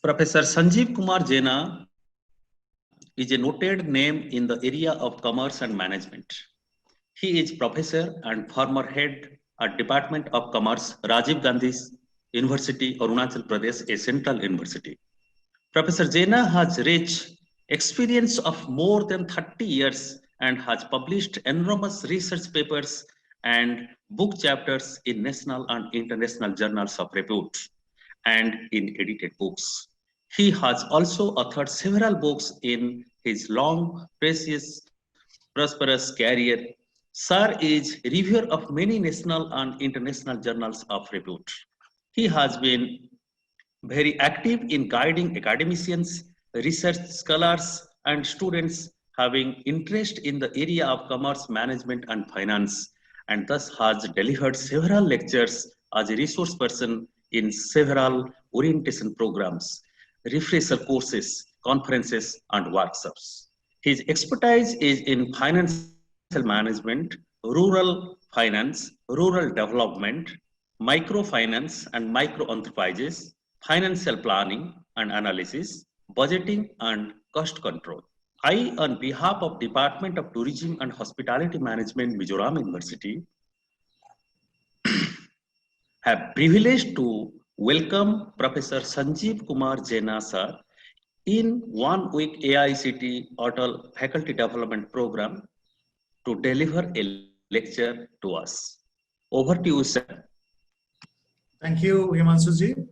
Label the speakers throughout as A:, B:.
A: Professor Sanjeev Kumar Jaina is a noted name in the area of commerce and management. He is professor and former head at Department of Commerce, Rajiv Gandhi University, Arunachal Pradesh, a central university. Professor Jaina has rich experience of more than 30 years and has published enormous research papers and book chapters in national and international journals of repute and in edited books. He has also authored several books in his long, precious, prosperous career. Sir is reviewer of many national and international journals of repute. He has been very active in guiding academicians, research scholars, and students having interest in the area of commerce management and finance, and thus has delivered several lectures as a resource person in several orientation programs, refresher courses, conferences, and workshops. His expertise is in financial management, rural finance, rural development, microfinance and micro enterprises, financial planning and analysis, budgeting and cost control. I, on behalf of Department of Tourism and Hospitality Management, Mizoram University, have privileged to welcome Professor Sanjeev Kumar Jaina sir in 1 week AICT Atal Faculty Development Program to deliver a lecture to us. Over to you, sir.
B: Thank you, Himanshuji.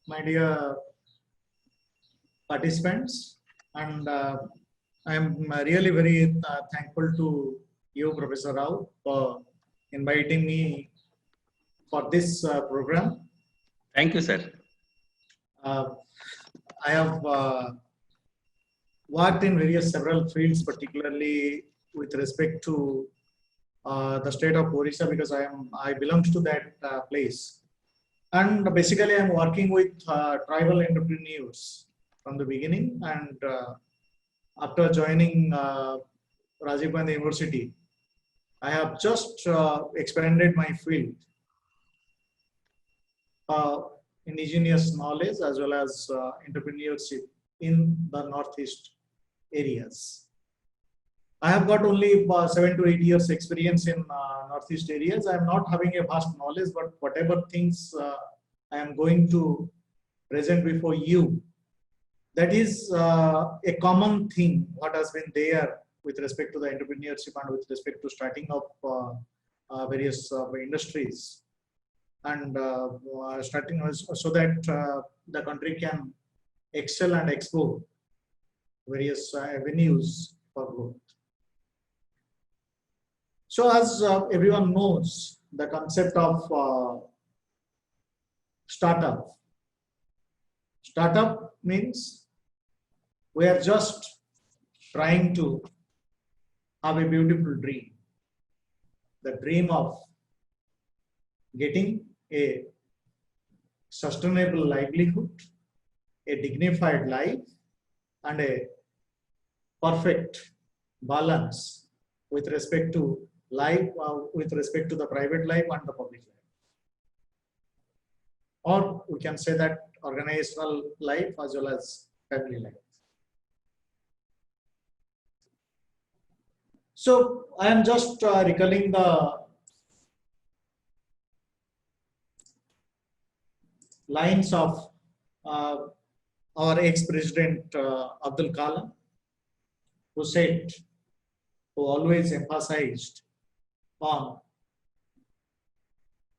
B: My dear participants, and I am really very thankful to you, Professor Rao, for inviting me for this program.
A: Thank you, sir.
B: I have worked in several fields, particularly with respect to the state of Orissa, because I belong to that place. And basically, I'm working with tribal entrepreneurs from the beginning. And after joining Rajiv Gandhi University, I have just expanded my field, indigenous knowledge as well as entrepreneurship in the Northeast areas. I have got only 7 to 8 years experience in Northeast areas. I am not having a vast knowledge, but whatever things I am going to present before you, that is a common thing what has been there with respect to the entrepreneurship and with respect to starting up various industries and starting so that the country can excel and explore various avenues for growth. So as everyone knows, the concept of startup means we are just trying to have a beautiful dream, the dream of getting a sustainable livelihood, a dignified life, and a perfect balance with respect to life, with respect to the private life and the public life. Or we can say that organizational life as well as family life. So I am just recalling the lines of our ex-president Abdul Kalam, who said, who always emphasized on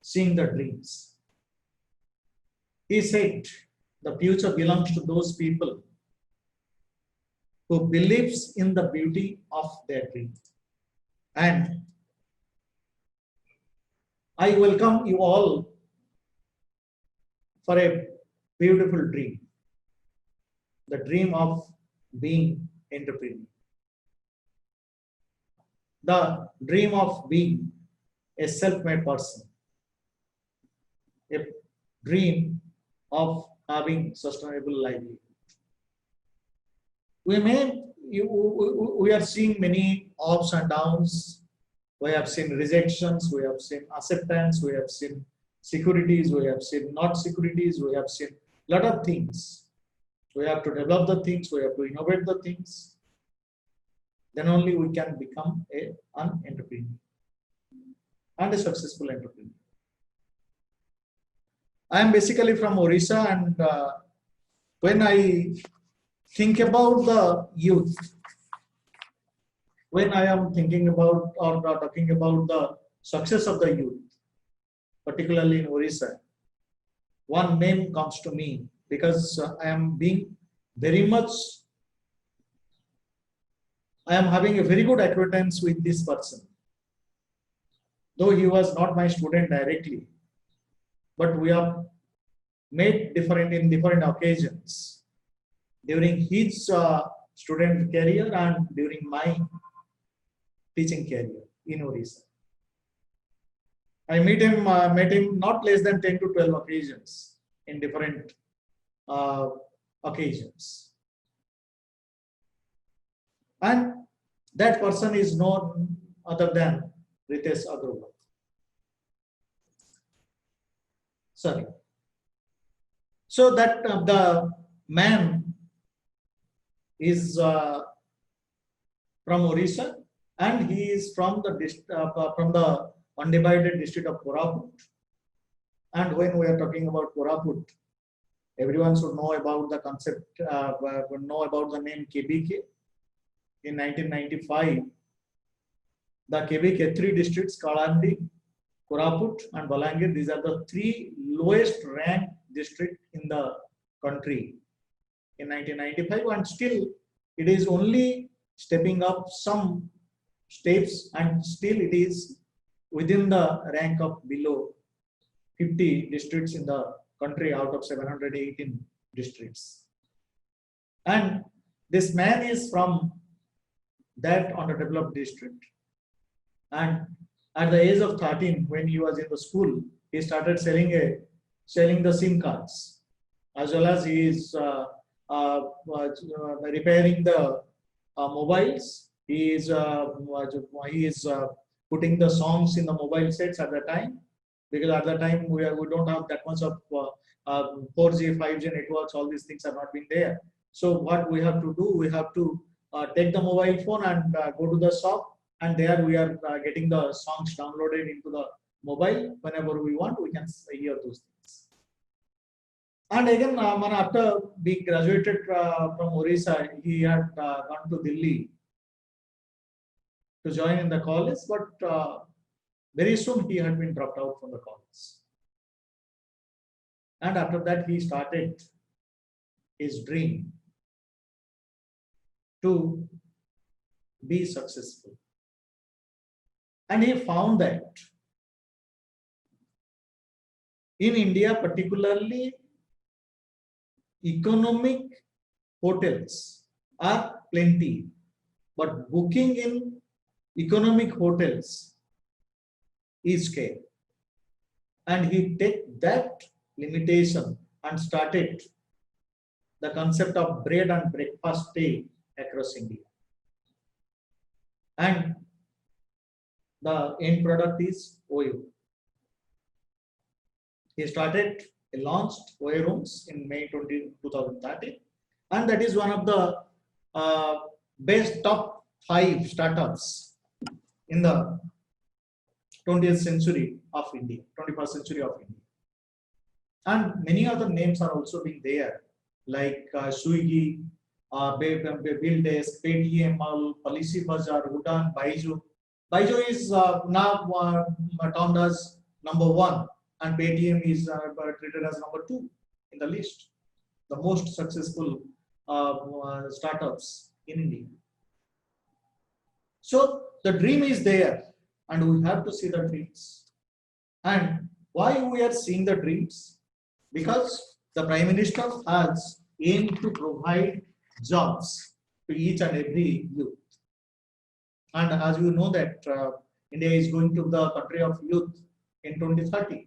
B: seeing the dreams. He said, the future belongs to those people who believes in the beauty of their dream. And I welcome you all for a beautiful dream, the dream of being entrepreneur, the dream of being a self-made person, a dream of having sustainable livelihood. We are seeing many ups and downs. We have seen rejections, we have seen acceptance, we have seen securities, we have seen not securities, we have seen lot of things. We have to develop the things, we have to innovate the things. Then only we can become an entrepreneur and a successful entrepreneur. I am basically from Orissa, and when I think about the youth, when I am thinking about or talking about the success of the youth, particularly in Orissa, one name comes to me because I am being very much, I am having a very good acquaintance with this person. Though he was not my student directly, but we have met in different occasions during his student career and during my teaching career in Orissa. I met him not less than 10 to 12 occasions in different occasions. And that person is none other than Ritesh Agrawal. Sorry. So that the man is from Orissa, and he is from the undivided district of Koraput. And when we are talking about Koraput, everyone should know about the concept, know about the name KBK. In 1995, the KBK 3 districts, Kalandi, Koraput and Balangir, these are the 3 lowest ranked districts in the country in 1995, and still it is only stepping up some steps, and still it is within the rank of below 50 districts in the country out of 718 districts. And this man is from that underdeveloped district, and at the age of 13, when he was in the school, he started selling the SIM cards, as well as he is repairing the mobiles. He is putting the songs in the mobile sets at the time, because at the time we don't have that much of 4G, 5G networks. All these things have not been there. So what we have to do, we have to take the mobile phone and go to the shop, and there we are getting the songs downloaded into the mobile. Whenever we want, we can hear those things. And again, after being graduated from Orissa, he had gone to Delhi to join in the college, but very soon he had been dropped out from the college. And after that, he started his dream to be successful. And he found that in India, particularly, economic hotels are plenty, but booking in economic hotels is scarce. And he took that limitation and started the concept of bread and breakfast stay across India. And the end product is Oyo. He launched Oyo Rooms in May 2013, and that is one of the best top 5 startups in the 20th century of India, 21st century of India. And many other names are also being there, like Swiggy, BillDesk, Paytm, Policybazaar, Udaan, Byju. Byju is now termed as number 1, and Paytm is treated as number 2 in the list, the most successful startups in India. So the dream is there, and we have to see the dreams. And why we are seeing the dreams? Because the Prime Minister has aimed to provide jobs to each and every youth. And as you know that India is going to the country of youth in 2030.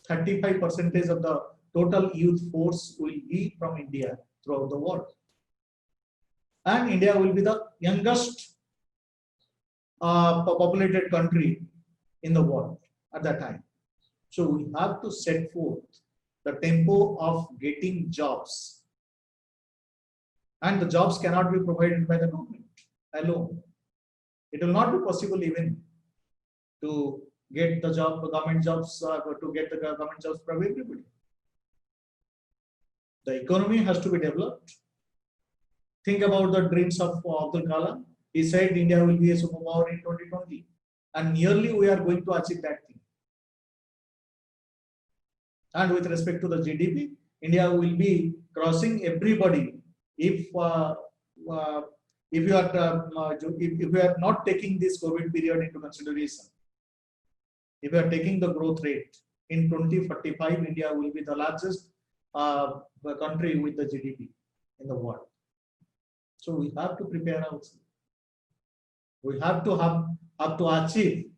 B: 35% of the total youth force will be from India throughout the world. And India will be the youngest populated country in the world at that time. So we have to set forth the tempo of getting jobs. And the jobs cannot be provided by the government alone. It will not be possible even to get the government jobs for everybody. The economy has to be developed. Think about the dreams of Abdul Kalam. He said India will be a superpower in 2020, and nearly we are going to achieve that thing. And with respect to the GDP, India will be crossing everybody if you are not taking this COVID period into consideration. If you are taking the growth rate in 2045, India will be the largest country with the GDP in the world. So we have to prepare ourselves. We have to achieve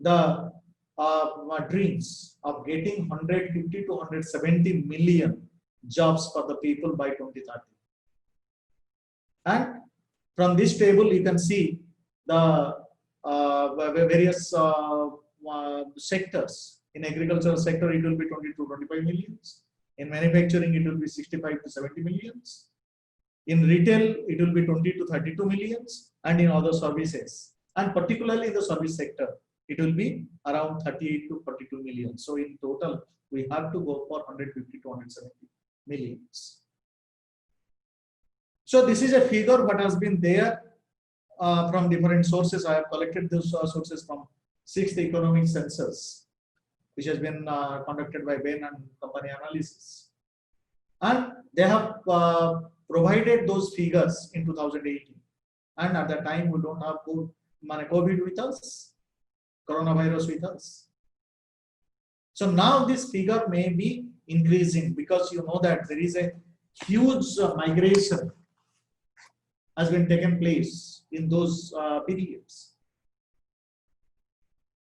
B: the dreams of getting 150 to 170 million jobs for the people by 2030. And from this table, you can see the various sectors. In agricultural sector, it will be 20 to 25 millions. In manufacturing, it will be 65 to 70 millions. In retail, it will be 20 to 32 millions, and in other services, and particularly in the service sector, it will be around 38 to 42 millions. So in total, we have to go for 150 to 170 millions. So this is a figure what has been there from different sources. I have collected those sources from 6th economic census, which has been conducted by Bain and Company Analysis. And they have provided those figures in 2018. And at that time, we don't have COVID with us, coronavirus with us. So now this figure may be increasing because you know that there is a huge migration has been taken place in those periods.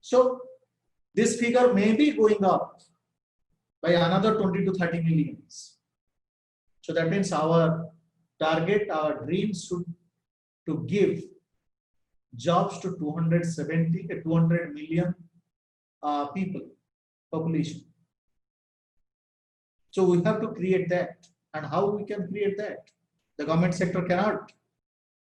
B: So this figure may be going up by another 20 to 30 millions. So that means our target, our dream should to give jobs to 200 million people, population. So we have to create that. And how we can create that? The government sector cannot,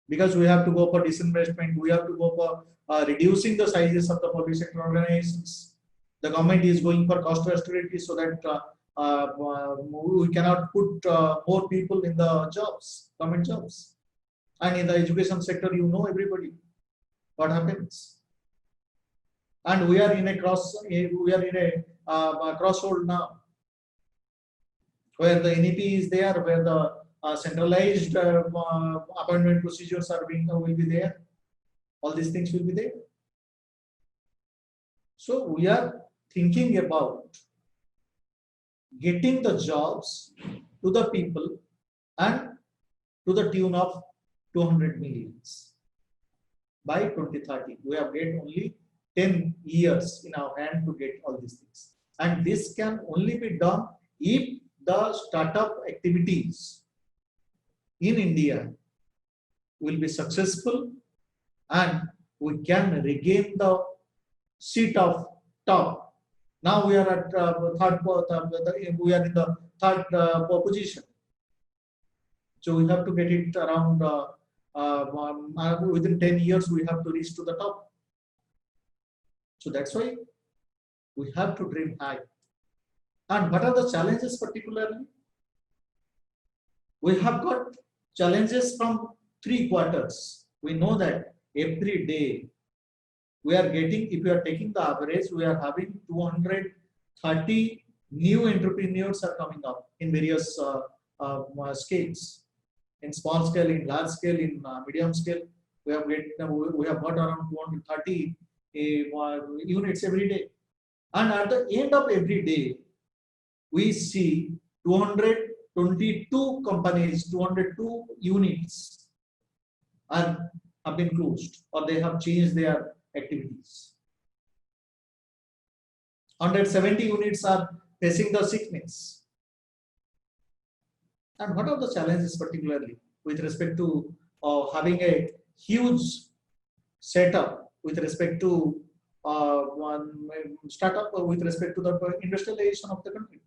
B: because we have to go for disinvestment, we have to go for reducing the sizes of the public sector organizations. The government is going for cost austerity so that we cannot put more people in the jobs, government jobs. And in the education sector, you know everybody what happens. And we are in a crossroad now, where the NEP is there, where the centralized appointment procedures will be there. All these things will be there. So we are thinking about getting the jobs to the people and to the tune of 200 millions by 2030. We have get only 10 years in our hand to get all these things. And this can only be done if the startup activities in India will be successful and we can regain the seat of top. Now we are at we are in the third position. So we have to get it around within 10 years, we have to reach to the top. So that's why we have to dream high. And what are the challenges particularly? We have got challenges from 3 quarters. We know that every day we are getting, if we are taking the average, we are having 230 new entrepreneurs are coming up in various scales. In small scale, in large scale, in medium scale, we have got around 230 units every day. And at the end of every day, we see 222 companies, 202 units have been closed or they have changed their activities. 170 units are facing the sickness. And what are the challenges particularly with respect to having a huge setup with respect to one startup with respect to the industrialization of the country?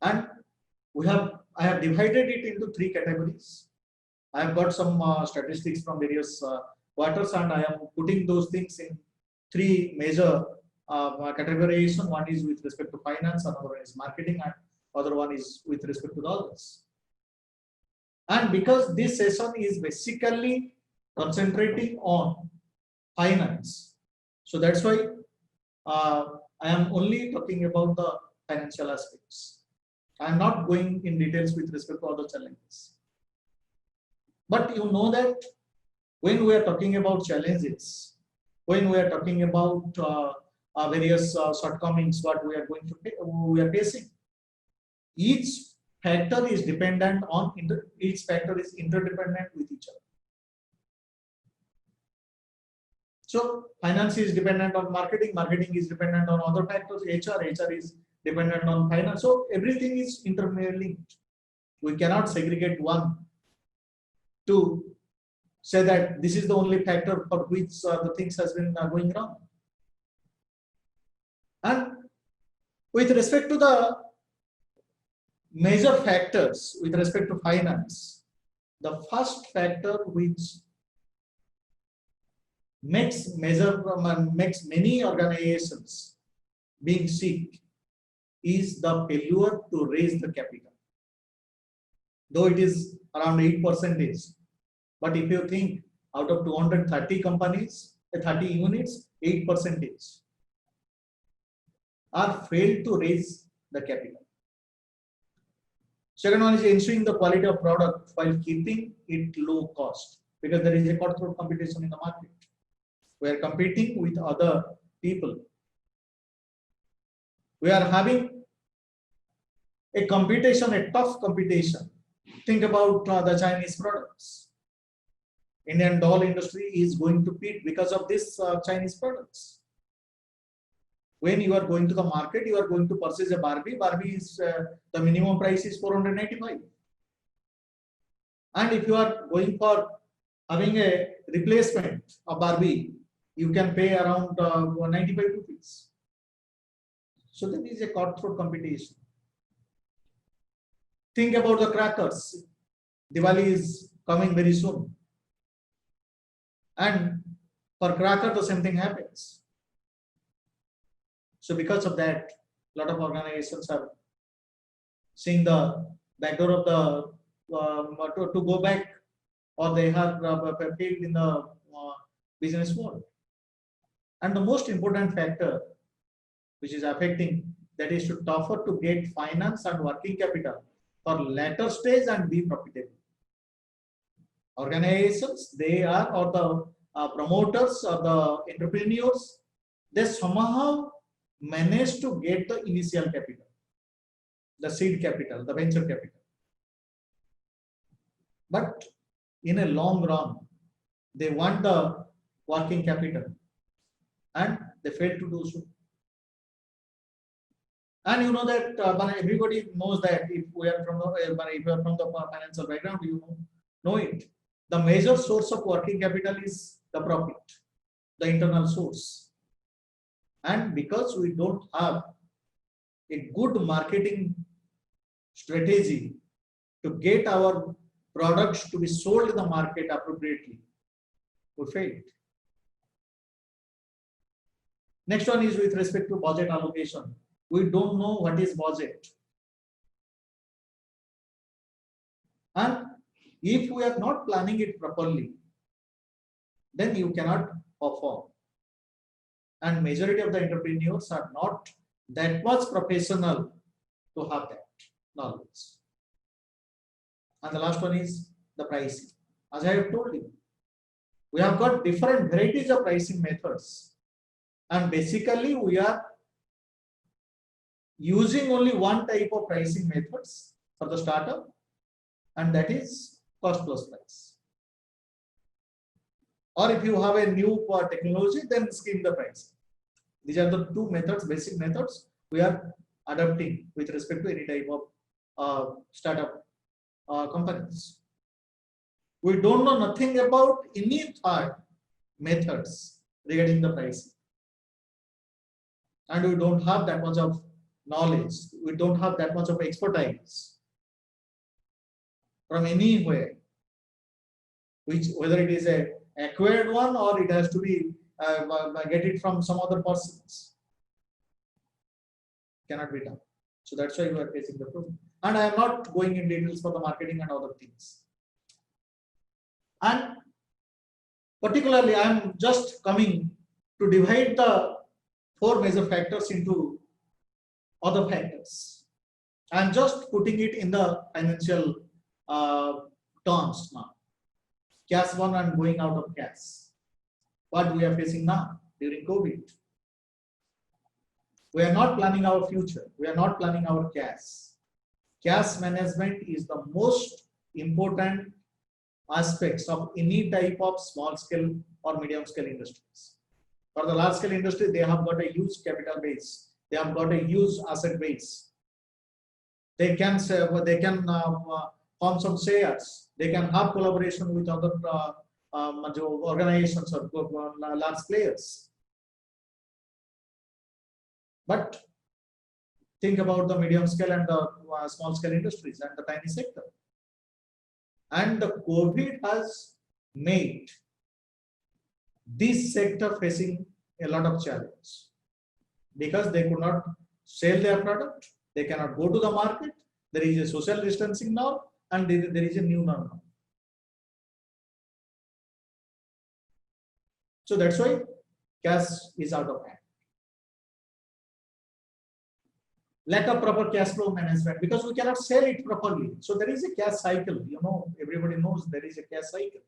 B: And I have divided it into 3 categories. I have got some statistics from various quarters, and I am putting those things in 3 major categorization. One is with respect to finance, another one is marketing, and other one is with respect to the others. And because this session is basically concentrating on finance, so that's why I am only talking about the financial aspects. I am not going in details with respect to other challenges. But you know that when we are talking about challenges, when we are talking about various shortcomings, what we are we are facing, each factor is dependent on each factor is interdependent with each other. So finance is dependent on marketing, marketing is dependent on other factors, HR is dependent on finance. So everything is interlinked. We cannot segregate one to say that this is the only factor for which the things has been going wrong. And with respect to the major factors with respect to finance, the first factor which makes many organizations being sick is the failure to raise the capital. Though it is around 8%, but if you think out of 230 companies, 30 units, 8% are failed to raise the capital. Second one is ensuring the quality of product while keeping it low cost, because there is a cutthroat competition in the market. We are competing with other people. We are having a competition, a tough competition. Think about the Chinese products. Indian doll industry is going to beat because of this Chinese products. When you are going to the market, you are going to purchase a Barbie. Barbie is the minimum price is 495. And if you are going for having a replacement of Barbie, you can pay around 95 rupees. So there is a cutthroat competition. Think about the crackers. Diwali is coming very soon. And for cracker, the same thing happens. So because of that, a lot of organizations are seeing the back door of the to go back, or they have failed in the business world. And the most important factor which is affecting, that is to tougher to get finance and working capital for later stage and be profitable. Organizations, they are, or the promoters or the entrepreneurs, they somehow manage to get the initial capital, the seed capital, the venture capital. But in a long run, they want the working capital and they fail to do so. And you know that everybody knows that if we are from the financial background, you know it. The major source of working capital is the profit, the internal source. And because we don't have a good marketing strategy to get our products to be sold in the market appropriately, we failed. Next one is with respect to budget allocation. We don't know what is budget. And if we are not planning it properly, then you cannot perform. And majority of the entrepreneurs are not that much professional to have that knowledge. And the last one is the pricing. As I have told you, we have got different varieties of pricing methods. And basically we are using only one type of pricing methods for the startup, and that is cost plus price. Or if you have a new technology, then scheme the price. These are the two methods, basic methods we are adopting with respect to any type of startup companies. We don't know nothing about any third methods regarding the pricing. And we don't have that much of knowledge. We don't have that much of expertise from anywhere, which whether it is a acquired one or it has to be get it from some other persons. Cannot be done. So that's why we are facing the problem. And I am not going in details for the marketing and other things. And particularly, I am just coming to divide the 4 major factors into other factors. I am just putting it in the financial terms now. Cash burn and going out of cash. What we are facing now during COVID. We are not planning our future. We are not planning our cash. Cash management is the most important aspects of any type of small scale or medium scale industries. For the large scale industry, they have got a huge capital base. They have got a huge asset base. They can form some shares. They can have collaboration with other organizations or large players. But think about the medium scale and the small scale industries and the tiny sector. And the COVID has made this sector facing a lot of challenge because they could not sell their product, they cannot go to the market, there is a social distancing now, and there is a new normal. So that's why cash is out of hand. Lack of proper cash flow management because we cannot sell it properly. So there is a cash cycle. You know, everybody knows there is a cash cycle.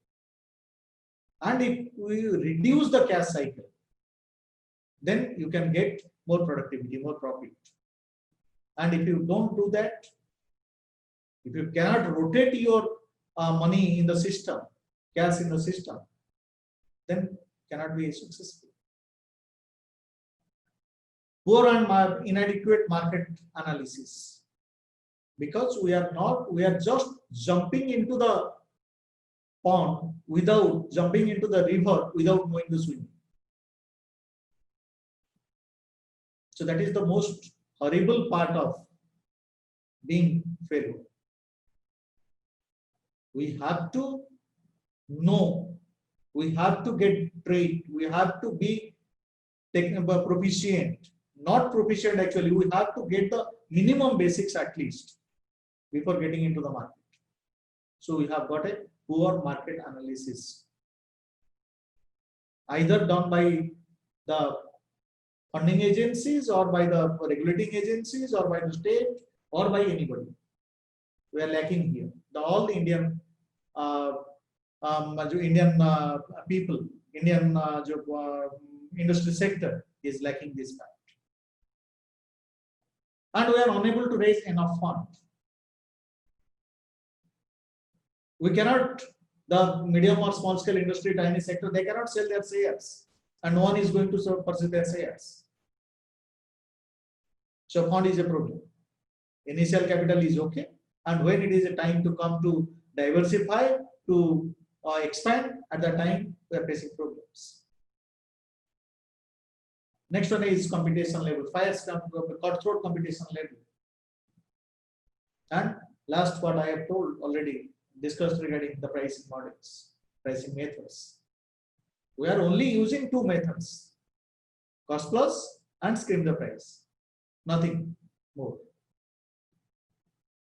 B: And if we reduce the cash cycle, then you can get more productivity, more profit. And if you don't do that, if you cannot rotate your money in the system, cash in the system, then cannot be successful. Poor and inadequate market analysis, because we are just jumping into the pond without jumping into the river without knowing the swimming. So that is the most horrible part of being failure. We have to know, we have to get trained, we have to be proficient. Not proficient actually, we have to get the minimum basics at least before getting into the market. So we have got a poor market analysis, either done by the funding agencies or by the regulating agencies or by the state or by anybody. We are lacking here. All the Indian people, Indian industry sector is lacking this fact. And we are unable to raise enough funds. We cannot, the medium or small scale industry, tiny sector, they cannot sell their shares. And no one is going to pursue their shares. So fund is a problem. Initial capital is okay. And when it is a time to come to diversify, to expand, at that time we are facing problems. Next one is competition level, cutthroat competition level. And last what I have told already, discussed regarding the pricing models, pricing methods. We are only using 2 methods, cost plus and scream the price, nothing more.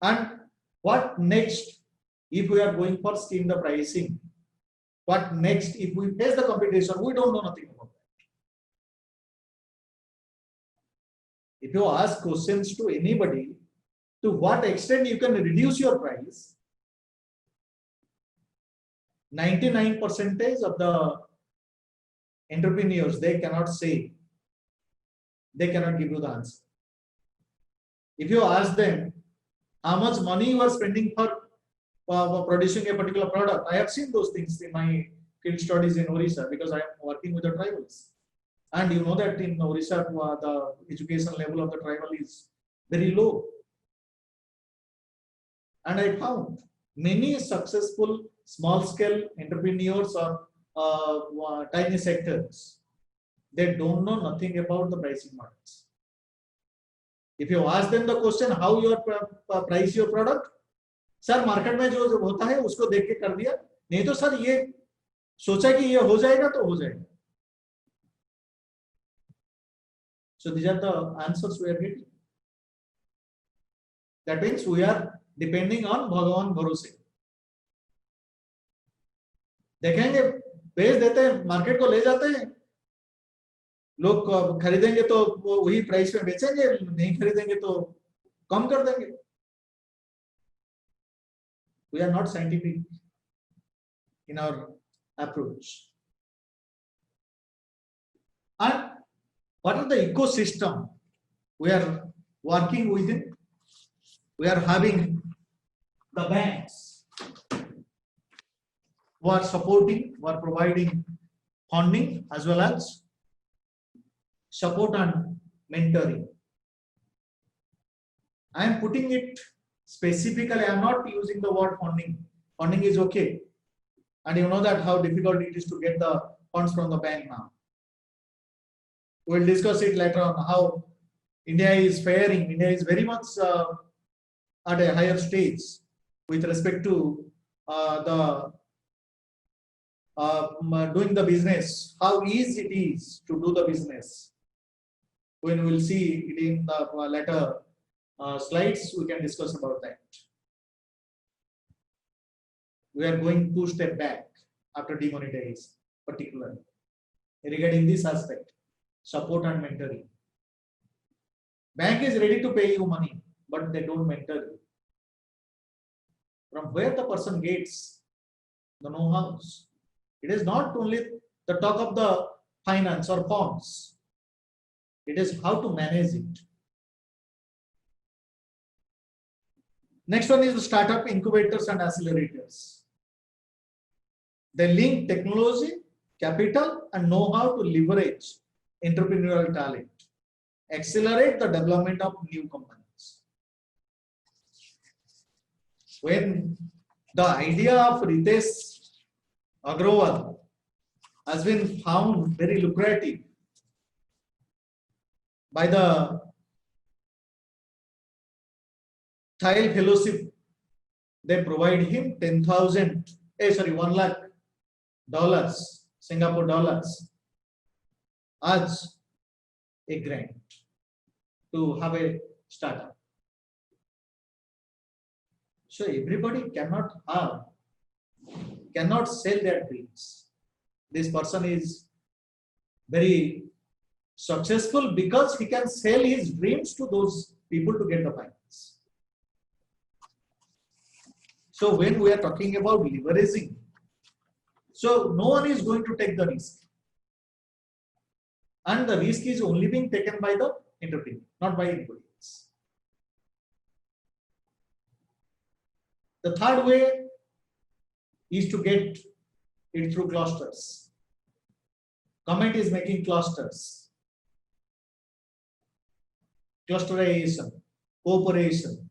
B: And what next if we are going for scheme the pricing? What next if we face the competition? We don't know nothing about that. If you ask questions to anybody, to what extent you can reduce your price, 99% of the entrepreneurs, they cannot say, they cannot give you the answer. If you ask them how much money you are spending for producing a particular product, I have seen those things in my field studies in Orissa because I am working with the tribals. And you know that in Orissa, the education level of the tribal is very low. And I found many successful small scale entrepreneurs or tiny sectors, they don't know nothing about the pricing models. If you ask them the question, how you price your product, sir market में जो होता है उसको देख के कर दिया, नहीं तो सर ये सोचा कि ये हो जाएगा तो हो जाएगा. So these are the answers we are getting. That means we are depending on भगवान भरोसे. देखेंगे बेच देते हैं, मार्केट को ले जाते हैं, लोग खरीदेंगे तो वो वही प्राइस में बेचेंगे, नहीं खरीदेंगे तो कम कर देंगे. We are not scientific in our approach. And what is the ecosystem we are working within? We are having the banks who are supporting, who are providing funding as well as support and mentoring. I am putting it specifically, I am not using the word funding. Funding is okay. And you know that how difficult it is to get the funds from the bank now. We will discuss it later on how India is faring. India is very much at a higher stage with respect to doing the business, how easy it is to do the business. When we will see it in the later slides, we can discuss about that. We are going 2 steps back after demonetization, particularly regarding this aspect, support and mentoring. Bank is ready to pay you money, but they don't mentor you. From where the person gets the know-hows? It is not only the talk of the finance or funds. It is how to manage it. Next one is the startup incubators and accelerators. They link technology, capital, and know-how to leverage entrepreneurial talent, accelerate the development of new companies. When the idea of Ritesh Agrawal has been found very lucrative by the Thile Fellowship, they provide him $1 lakh, Singapore dollars, as a grant to have a startup. So everybody cannot sell their dreams. This person is very successful because he can sell his dreams to those people to get the finance. So when we are talking about leveraging, so no one is going to take the risk. And the risk is only being taken by the entrepreneur, not by anybody else. The third way is to get it through clusters. Government is making clusters. Clusterization, cooperation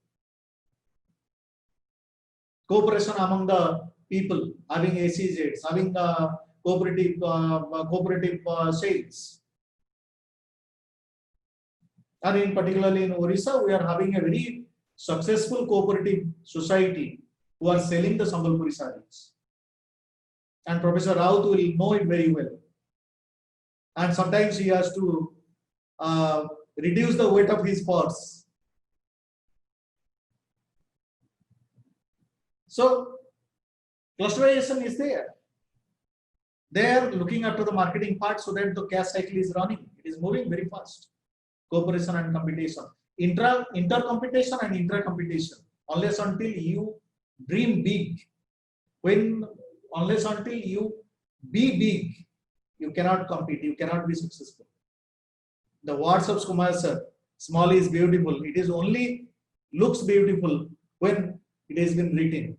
B: among the people, having ACZs, having cooperative sales. And in particularly in Orissa, we are having a very successful cooperative society who are selling the Sambalpuri sarees. And Professor Raut will know it very well. And sometimes he has to reduce the weight of his purse. So clusterization is there. They are looking after the marketing part so that the cash cycle is running. It is moving very fast. Cooperation and competition. Inter-competition and intra-competition. Unless until you dream big. Unless until you be big, you cannot compete. You cannot be successful. The words of Kumar sir, small is beautiful. It is only looks beautiful when it has been written.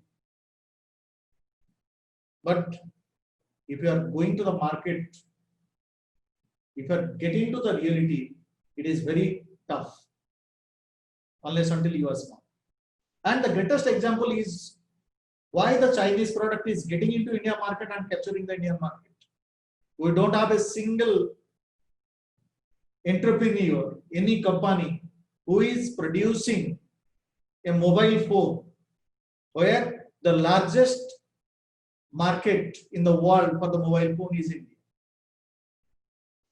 B: But if you are going to the market, if you are getting to the reality, it is very tough unless until you are small. And the greatest example is why the Chinese product is getting into India market and capturing the Indian market. We don't have a single entrepreneur, any company who is producing a mobile phone where the largest market in the world for the mobile phone is India.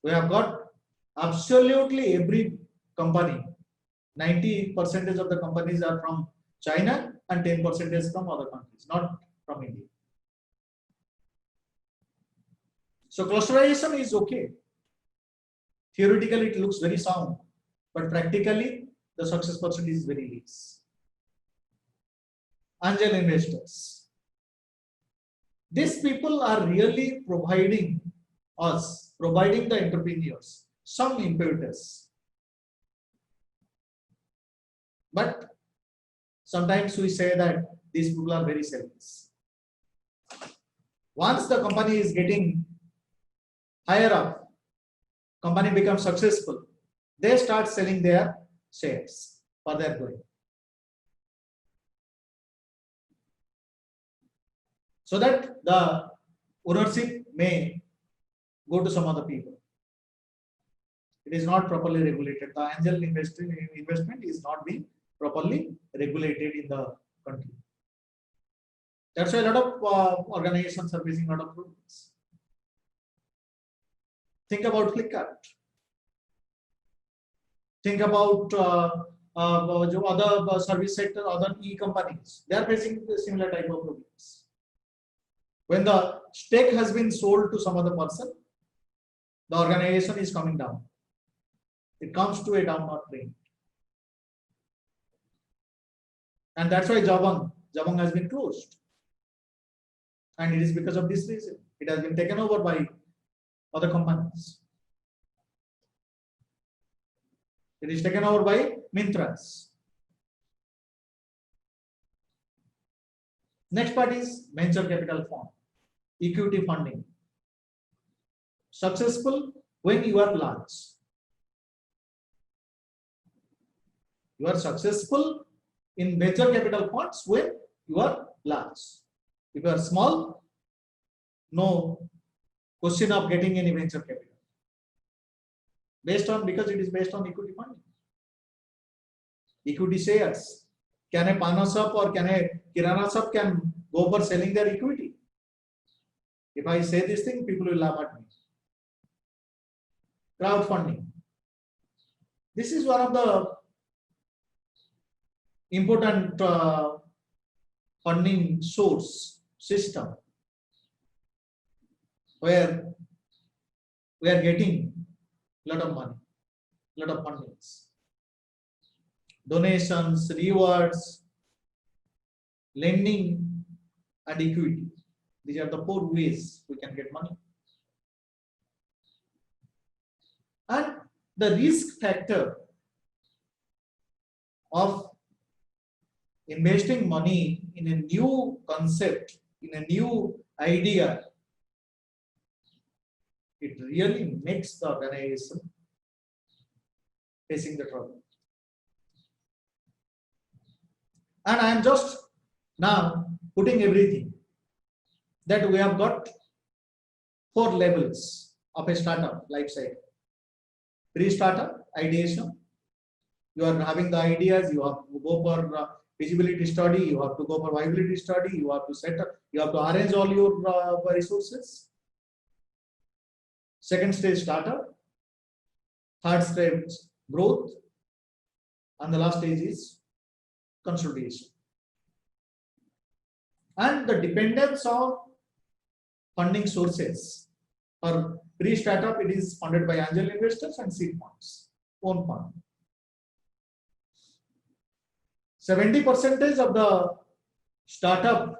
B: We have got absolutely every company. 90% of the companies are from China and 10% from other countries, not from India. So clusterization is okay. Theoretically, it looks very sound, but practically, the success percentage is very less. Angel investors. These people are really providing the entrepreneurs some impetus. But sometimes we say that these people are very selfish. Once the company is getting higher up, company becomes successful, they start selling their shares for their growth. So that the ownership may go to some other people. It is not properly regulated. The angel investment is not being properly regulated in the country. That's why a lot of organizations are facing a lot of problems. Think about Flipkart. Think about other service sector, other e-companies. They are facing similar type of problems. When the stake has been sold to some other person, the organization is coming down. It comes to a downward trend. And that's why Jabang has been closed. And it is because of this reason. It has been taken over by other companies. It is taken over by Mintras. Next part is venture capital fund, equity funding. Successful when you are large. You are successful in venture capital funds when you are large. If you are small, no question of getting any venture capital. Because it is based on equity funding. Equity shares. Can a Pana shop or can a Kirana shop can go for selling their equity? If I say this thing, people will laugh at me. Crowdfunding. This is one of the important funding source system where we are getting a lot of money, a lot of fundings. Donations, rewards, lending, and equity. These are the 4 ways we can get money. And the risk factor of investing money in a new concept, in a new idea, it really makes the organization facing the trouble. And I am just now putting everything that we have got 4 levels of a startup life cycle. Pre-startup, ideation. You are having the ideas, you have to go for feasibility study, you have to go for viability study, you have to set up, you have to arrange all your resources. Second stage, startup. Third stage, growth. And the last stage is consolidation. And the dependence of funding sources. For pre-startup, it is funded by angel investors and seed funds, own fund. 70% of the startup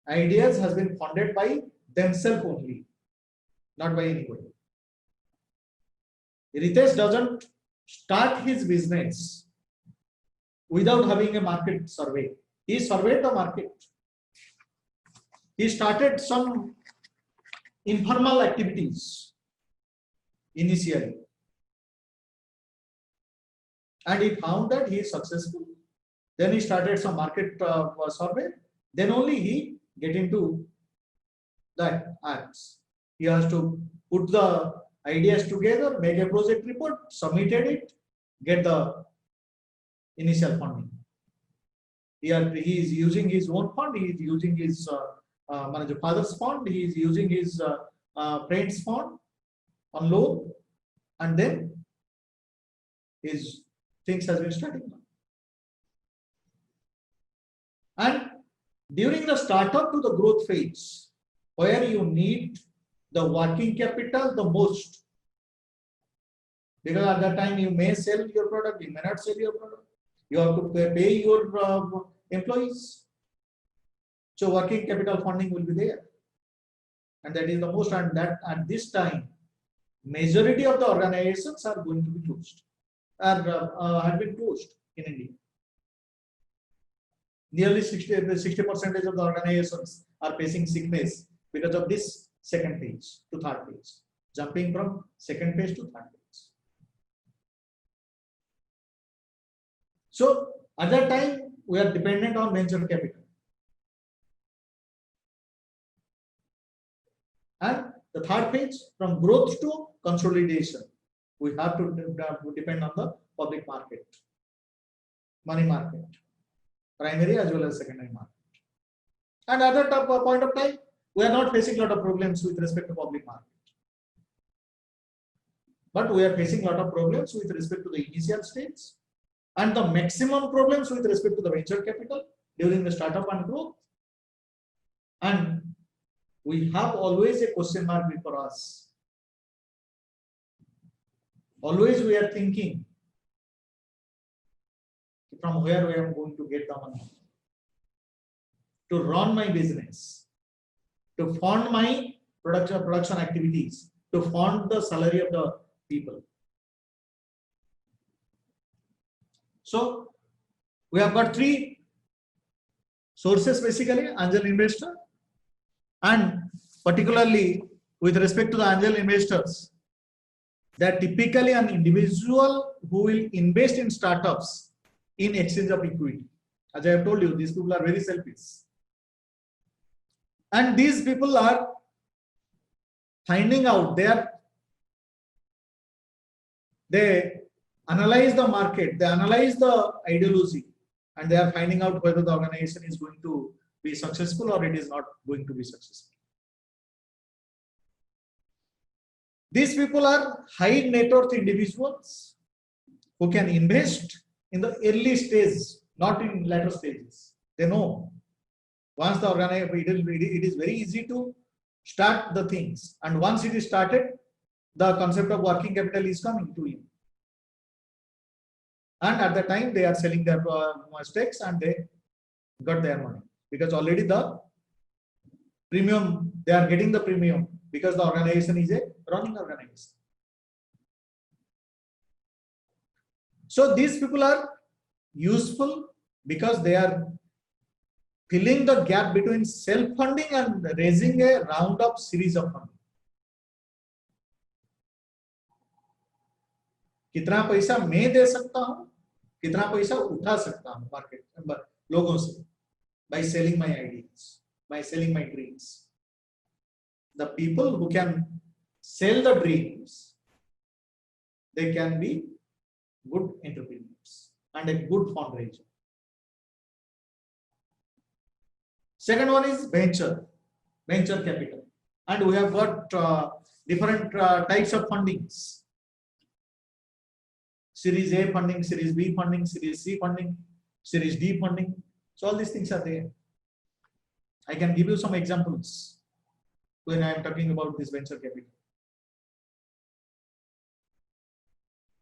B: ideas has been funded by themselves only, not by anybody. Ritesh doesn't start his business without having a market survey. He surveyed the market. He started some informal activities initially. And he found that he is successful. Then he started some market survey. Then only he get into the acts. He has to put the ideas together, make a project report, submitted it, get the initial funding. He is using his own fund, he is using his father's fund, he is using his friend's fund on loan, and then his things has been starting. And during the startup to the growth phase, where you need the working capital the most, because at that time you may sell your product, you may not sell your product, you have to pay your employees. So working capital funding will be there, and that is the most. And that at this time, majority of the organizations are going to be closed, have been closed in India. Nearly 60% of the organizations are facing sickness because of this second phase to third phase, jumping from second phase to third phase. So at that time, we are dependent on venture capital. And the third phase, from growth to consolidation, we have to depend on the public market, money market, primary as well as secondary market. And at that point of time, we are not facing a lot of problems with respect to public market. But we are facing a lot of problems with respect to the initial stage, and the maximum problems with respect to the venture capital during the startup and growth. And we have always a question mark before us. Always we are thinking from where I am going to get the money to run my business, to fund my production activities, to fund the salary of the people. So we have got three sources basically: angel investor, and particularly with respect to the angel investors, they are typically an individual who will invest in startups in exchange of equity. As I have told you, these people are very selfish. And these people are finding out, they analyze the market, they analyze the ideology, and they are finding out whether the organization is going to be successful or it is not going to be successful. These people are high net worth individuals who can invest in the early stage, not in later stages. They know once the organization, it is very easy to start the things, and once it is started, the concept of working capital is coming to him. And at the time they are selling their stakes and they got their money, because already the premium, they are getting the premium because the organization is a running organization. So these people are useful because they are filling the gap between self-funding and raising a round of series of funding. कितना पैसा मैं दे सकता हूं, कितना पैसा उठा सकता हूं मार्केट लोगों से, by selling my ideas, by selling my dreams. The people who can sell the dreams, they can be good entrepreneurs and a good fundraiser. Second one is venture capital, and we have got different types of fundings: Series A funding, Series B funding, Series C funding, Series D funding. So all these things are there. I can give you some examples when I am talking about this venture capital.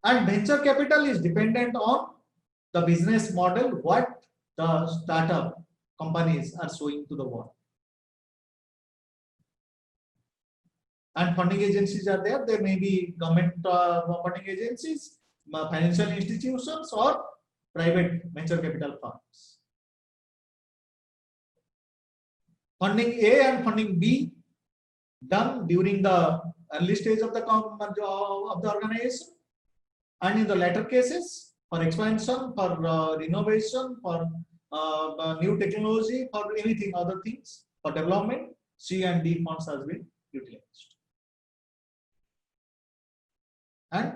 B: And venture capital is dependent on the business model, what the startup companies are showing to the world. And funding agencies are there. There may be government funding agencies, financial institutions, or private venture capital firms. Funding A and funding B done during the early stage of the organization, and in the later cases for expansion, for renovation, for new technology, for anything other things, for development, C and D funds has been utilized. And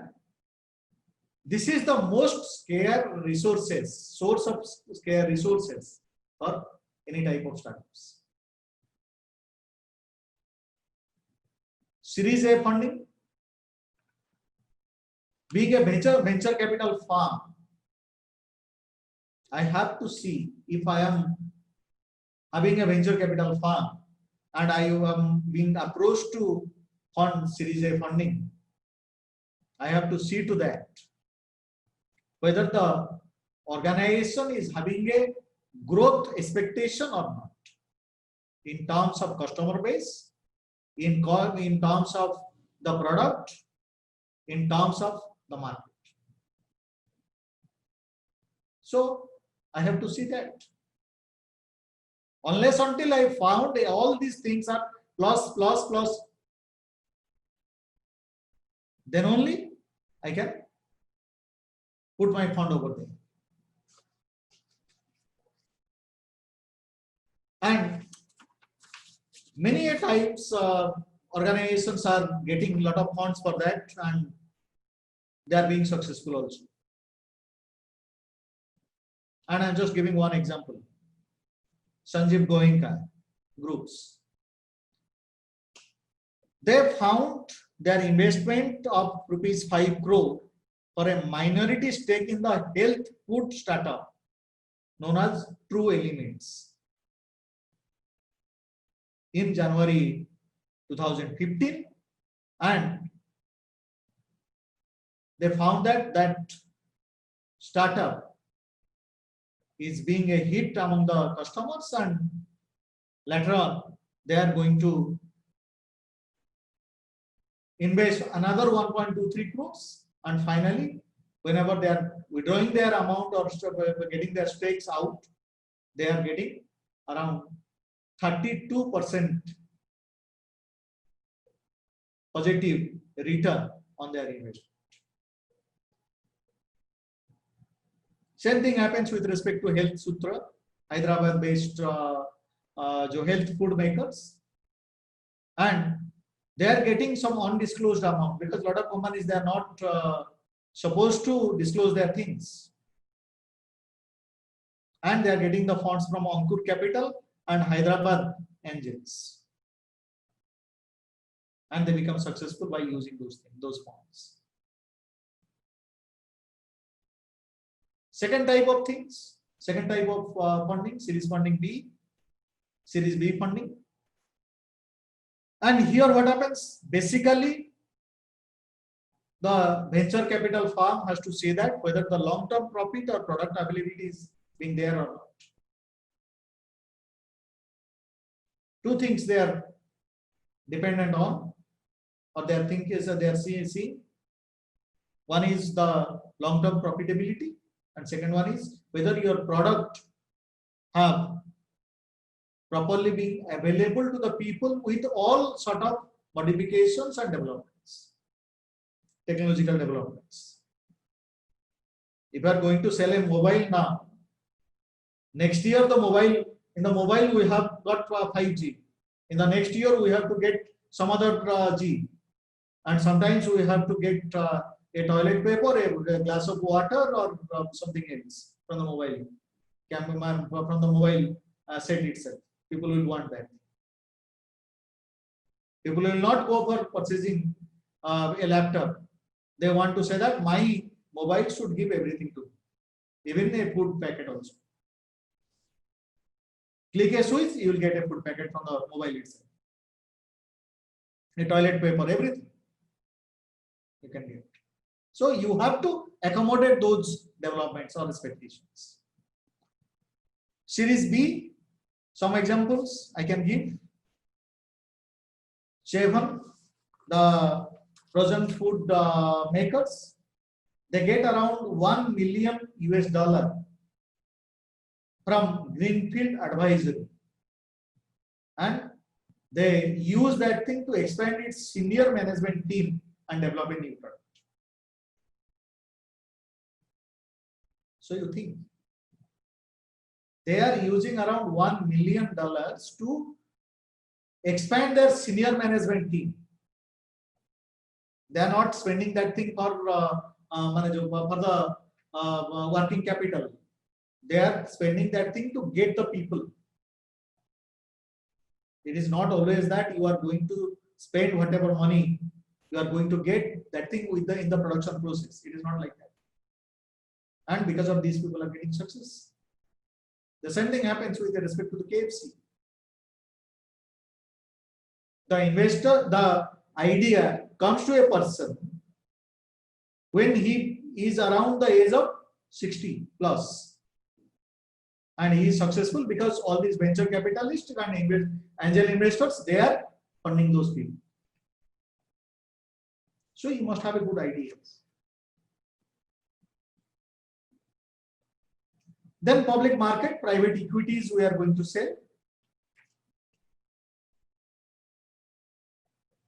B: This is the most scarce resources, source of scarce resources for any type of startups. Series A funding. Being a venture capital firm, I have to see if I am having a venture capital firm and I am being approached to fund Series A funding. I have to see to that whether the organization is having a growth expectation or not in terms of customer base, in terms of the product, in terms of the market. So I have to see that. Unless until I found all these things are plus, then only I can put my fund over there. And many a times organizations are getting a lot of funds for that and they are being successful also. And I'm just giving one example. Sanjeev Goenka groups. They found their investment of rupees 5 crore for a minority stake in the health food startup known as True Elements in January 2015, and they found that that startup is being a hit among the customers, and later on they are going to invest another 1.23 crores, and finally whenever they are withdrawing their amount or getting their stakes out, they are getting around 32% positive return on their investment. Same thing happens with respect to Health Sutra, Hyderabad based health food makers, and they are getting some undisclosed amount because a lot of companies, they are not supposed to disclose their things, and they are getting the funds from Ankur Capital and Hyderabad Angels, and they become successful by using those funds. Second type of things, second type of funding, Series funding B, Series B funding. And here what happens? Basically, the venture capital firm has to say that whether the long-term profit or product availability is being there or not. Two things they are dependent on, or their think is they are seeing. One is the long-term profitability, and second one is whether your product have properly being available to the people with all sort of modifications and developments, technological developments. If you are going to sell a mobile now, next year in the mobile we have got 5G. In the next year we have to get some other G, and sometimes we have to get a toilet paper, a glass of water, or something else from the mobile camera, from the mobile set itself. People will want that. People will not go for purchasing a laptop. They want to say that my mobile should give everything to me, even a food packet also. Click a switch, you will get a food packet from the mobile itself. A toilet paper, everything you can get. So you have to accommodate those developments or expectations. Series B, some examples I can give. Chevron, the frozen food makers, they get around $1 million from Greenfield Advisory, and they use that thing to expand its senior management team and develop a new product. So you think they are using around $1 million to expand their senior management team. They are not spending that thing for for the working capital. They are spending that thing to get the people. It is not always that you are going to spend whatever money you are going to get that thing with in the production process. It is not like that. And because of these, people are getting success. The same thing happens with respect to the KFC. The investor, the idea comes to a person when he is around the age of 60 plus, and he is successful because all these venture capitalists and angel investors, they are funding those people. So you must have a good idea. Then public market, private equities we are going to sell.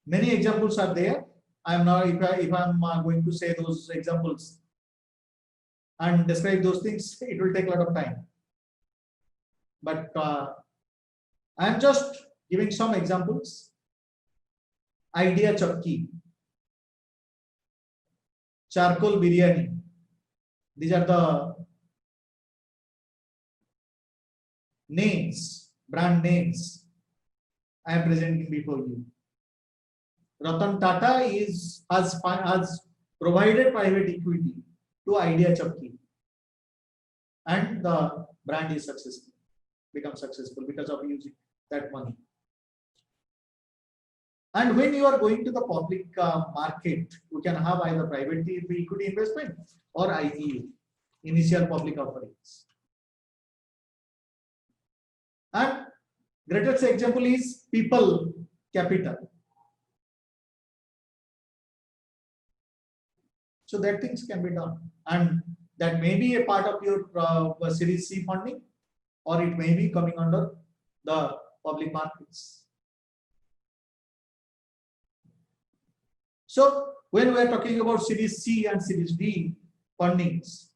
B: Many examples are there. I am now, if I'm going to say those examples and describe those things, it will take a lot of time. But I am just giving some examples. Idea Chakki, charcoal biryani. These are the names, brand names I am presenting before you. Ratan Tata has provided private equity to Idea Chakki, and the brand is successful, become successful because of using that money. And when you are going to the public market, you can have either private equity investment or IPO, initial public offerings. And greatest example is people capital. So that things can be done, and that may be a part of your Series C funding, or it may be coming under the public markets. So when we are talking about Series C and Series D fundings,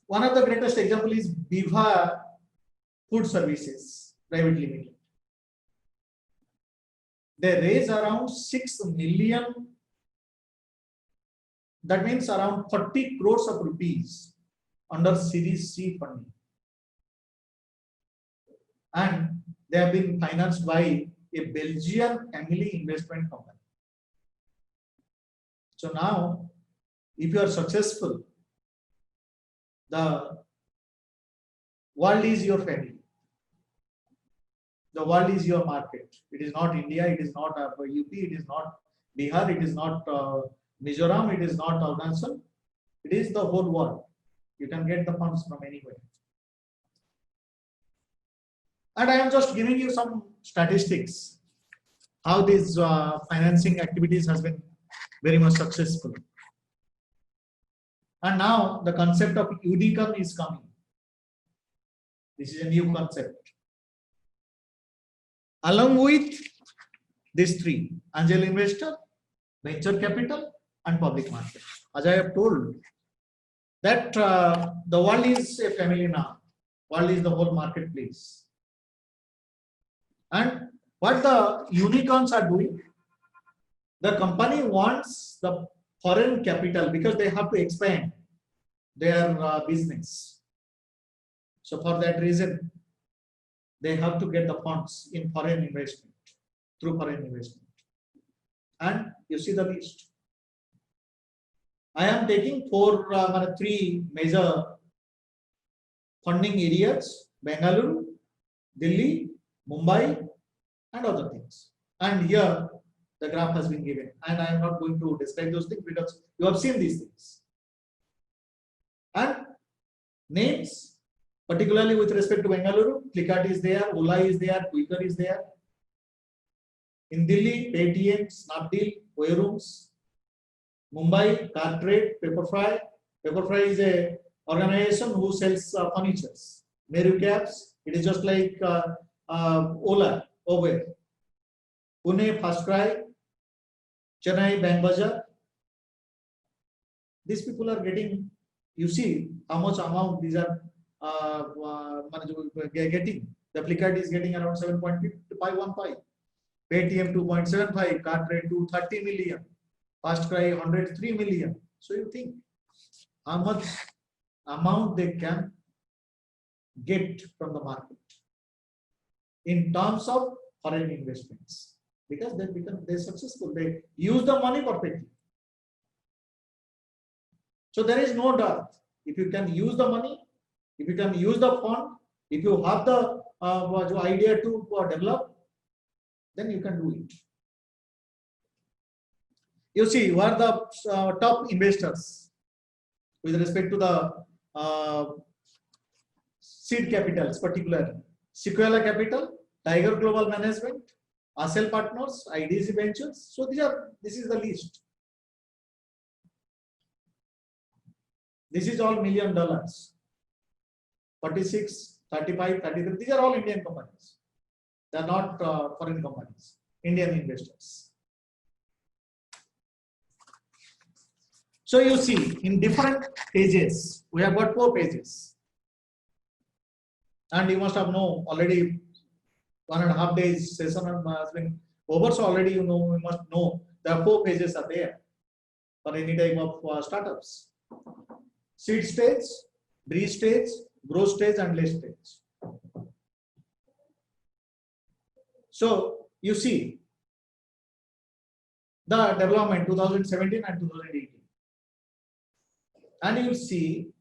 B: one of the greatest example is Viva Food Services Private Limited. They raise around 6 million. That means around 40 crores of rupees under Series C funding. And they have been financed by a Belgian family investment company. So now, if you are successful, the world is your family. The world is your market. It is not India, it is not UP, it is not Bihar, it is not Mizoram, it is not Arunachal, it is the whole world. You can get the funds from anywhere. And I am just giving you some statistics, how these financing activities has been very much successful. And now the concept of Unicum is coming. This is a new concept. Along with these three, angel investor, venture capital, and public market. As I have told, that the world is a family now. World is the whole marketplace. And what the unicorns are doing, the company wants the foreign capital because they have to expand their business. So for that reason, they have to get the funds in foreign investment, through foreign investment. And you see the list. I am taking three major funding areas: Bengaluru, Delhi, Mumbai, and other things. And here the graph has been given. And I am not going to describe those things because you have seen these things. And names, particularly with respect to Bengaluru, Flipkart is there, Ola is there, Quikr is there. In Delhi, Paytm, Snapdeal, Wayrooms. Mumbai, Cartrade, Pepperfry. Pepperfry is a organization who sells furnitures. Meru Cabs, it is just like Ola, Uber. Pune, FastCry. Chennai, Bank Bazaar. These people are getting, you see how much amount these are getting. The Flipkart is getting around 7.515. Paytm 2.75, Cartrade 230 million. FastCry 103 million. So you think how much amount they can get from the market in terms of foreign investments, because they're successful. They use the money perfectly. So there is no doubt. If you can use the money, if you can use the fund, if you have the idea to develop, then you can do it. You see, who are the top investors with respect to the seed capitals, particularly Sequoia Capital, Tiger Global Management, Accel Partners, IDC Ventures. So this is the list. This is all $1 million. 46, 35, 33. These are all Indian companies. They are not foreign companies, Indian investors. So you see, in different pages, we have got 4 pages. And you must have known already 1.5 days session has been over. So already you must know there are 4 pages are there for any type of startups. Seed stage, breed stage, growth stage, and late stage. So you see the development 2017 and 2018. And you will see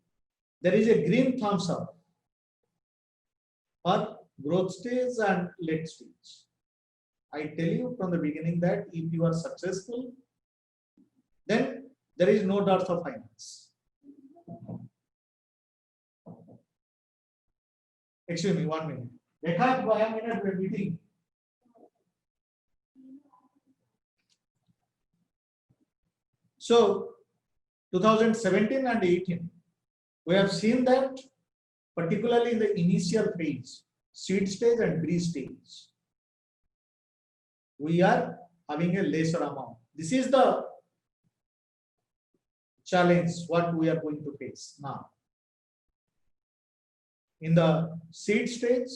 B: there is a green thumbs up for growth stage and late stage. I tell you from the beginning that if you are successful, then there is no doubt of finance. Excuse me, 1 minute. Rekha, 1 minute we are meeting. So 2017 and 18, we have seen that particularly in the initial phase, seed stage and breed stage, we are having a lesser amount. This is the challenge what we are going to face now. In the seed stage,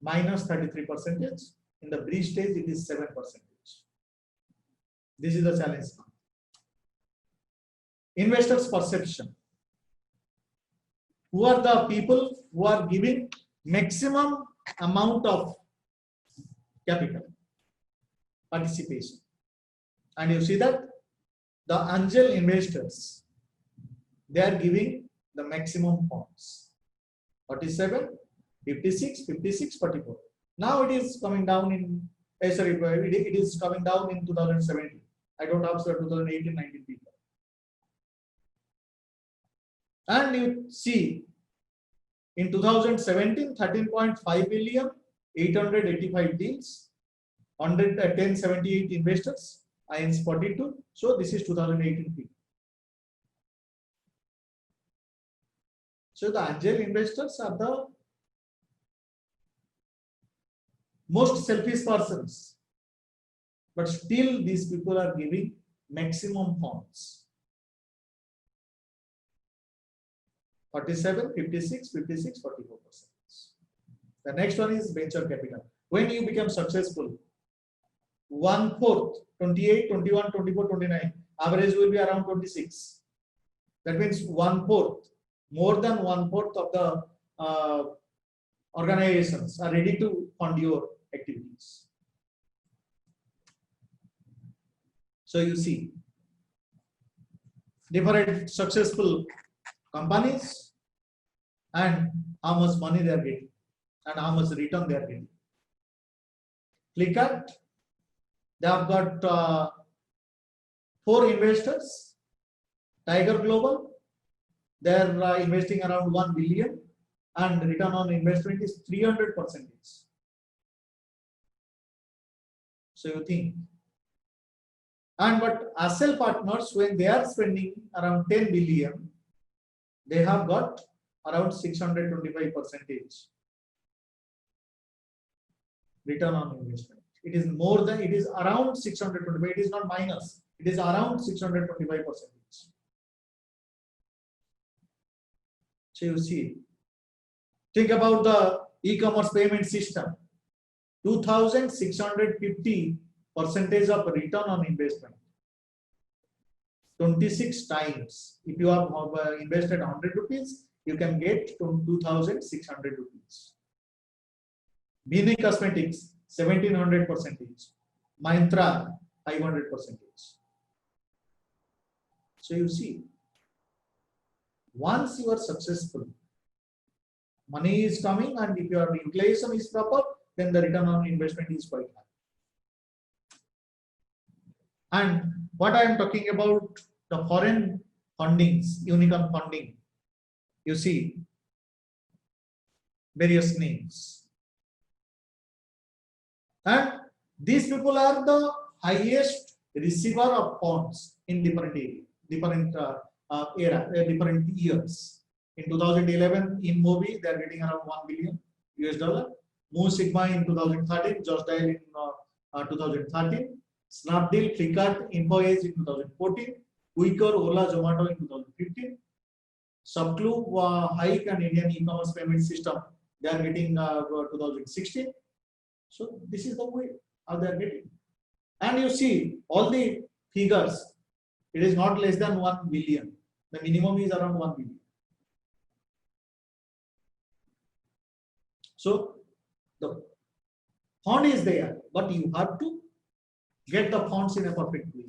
B: minus 33%. In the breed stage, it is 7%. This is the challenge now. Investors' perception. Who are the people who are giving maximum amount of capital participation? And you see that the angel investors, they are giving the maximum funds. 47, 56, 56, 44. Now it is coming down in, it is coming down in 2017. I don't have 2018, 19 people. And you see, in 2017, 13.5 billion, 885 deals, 1078 investors, INs 42. So this is 2018 people. So the angel investors are the most selfish persons, but still these people are giving maximum funds. 47, 56, 56, 44%. The next one is venture capital. When you become successful, 1/4, 28, 21, 24, 29, average will be around 26. That means 1/4, more than 1/4 of the organizations are ready to fund your activities. So you see, different successful companies and how much money they are getting and how much return they are getting. Flipkart, they have got 4 investors. Tiger Global, they are investing around 1 billion and return on investment is 300%. So you think, and but Accel Partners, when they are spending around 10 billion, they have got around 625% return on investment. It is more than, it is around 625. It is not minus. It is around 625%. So you see, think about the e-commerce payment system. 2,650% of return on investment. 26 times. If you have invested 100 rupees, you can get 2,600 rupees. Bini Cosmetics, 1700%. Myntra, 500%. So you see, once you are successful, money is coming, and if your utilization is proper, then the return on investment is quite high. And what I am talking about, the foreign fundings, unicorn funding, you see various names. And these people are the highest receiver of funds in different areas, different different years. In 2011, in Mobi, they are getting around $1 billion US. Mu Sigma in 2013, Just Dial in 2013, Snapdeal, Flipkart, InfoEdge in 2014, Quikr, Ola, Zomato in 2015, Subclue, Hike and Indian e-commerce payment system, they are getting 2016. So this is the way how they are getting. And you see all the figures, it is not less than 1 billion. The minimum is around 1 billion. So the fund is there, but you have to get the funds in a perfect way.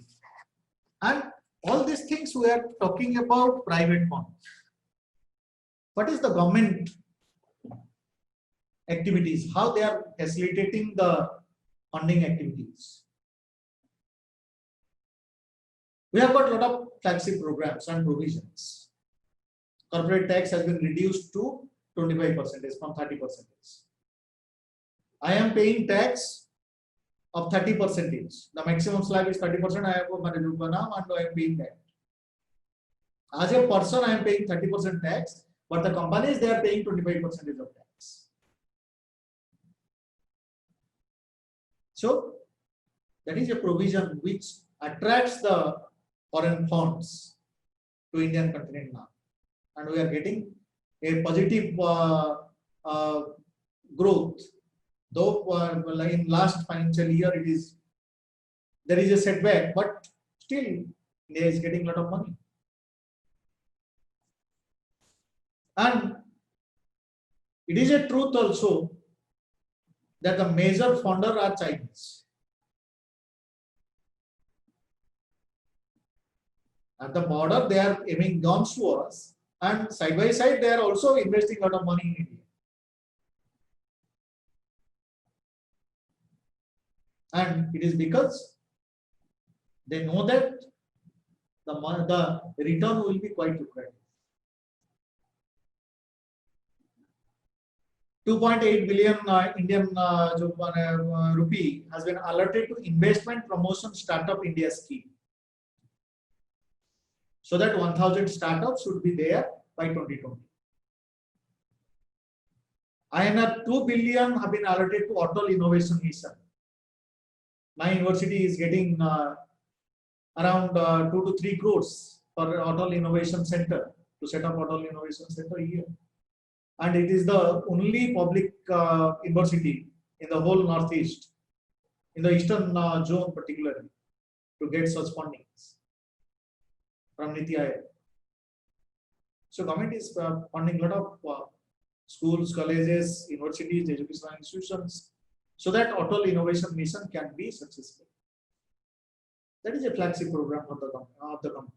B: And all these things we are talking about private funds. What is the government activities? How they are facilitating the funding activities? We have got a lot of flagship programs and provisions. Corporate tax has been reduced to 25% from 30%. I am paying tax of 30%. The maximum slab is 30%. I have and I am paying that. As a person, I am paying 30% tax, but the companies, they are paying 25% of tax. So that is a provision which attracts the foreign funds to Indian continent now, and we are getting a positive growth. Though in last financial year there is a setback, but still India is getting a lot of money. And it is a truth also that the major funder are Chinese. At the border, they are aiming guns to us, and side by side, they are also investing a lot of money in India. And it is because they know that the return will be quite lucrative. 2.8 billion Indian rupee has been allotted to Investment Promotion Startup India scheme, so that 1,000 startups should be there by 2020. INR 2 billion have been allotted to Atal Innovation Mission. My university is getting around 2 to 3 crores for Atal Innovation Center, to set up Atal Innovation Center here. And it is the only public university in the whole Northeast, in the Eastern zone particularly, to get such fundings from Niti Aayog. So government is funding a lot of schools, colleges, universities, educational institutions, so that Atal Innovation Mission can be successful. That is a flagship program of the government.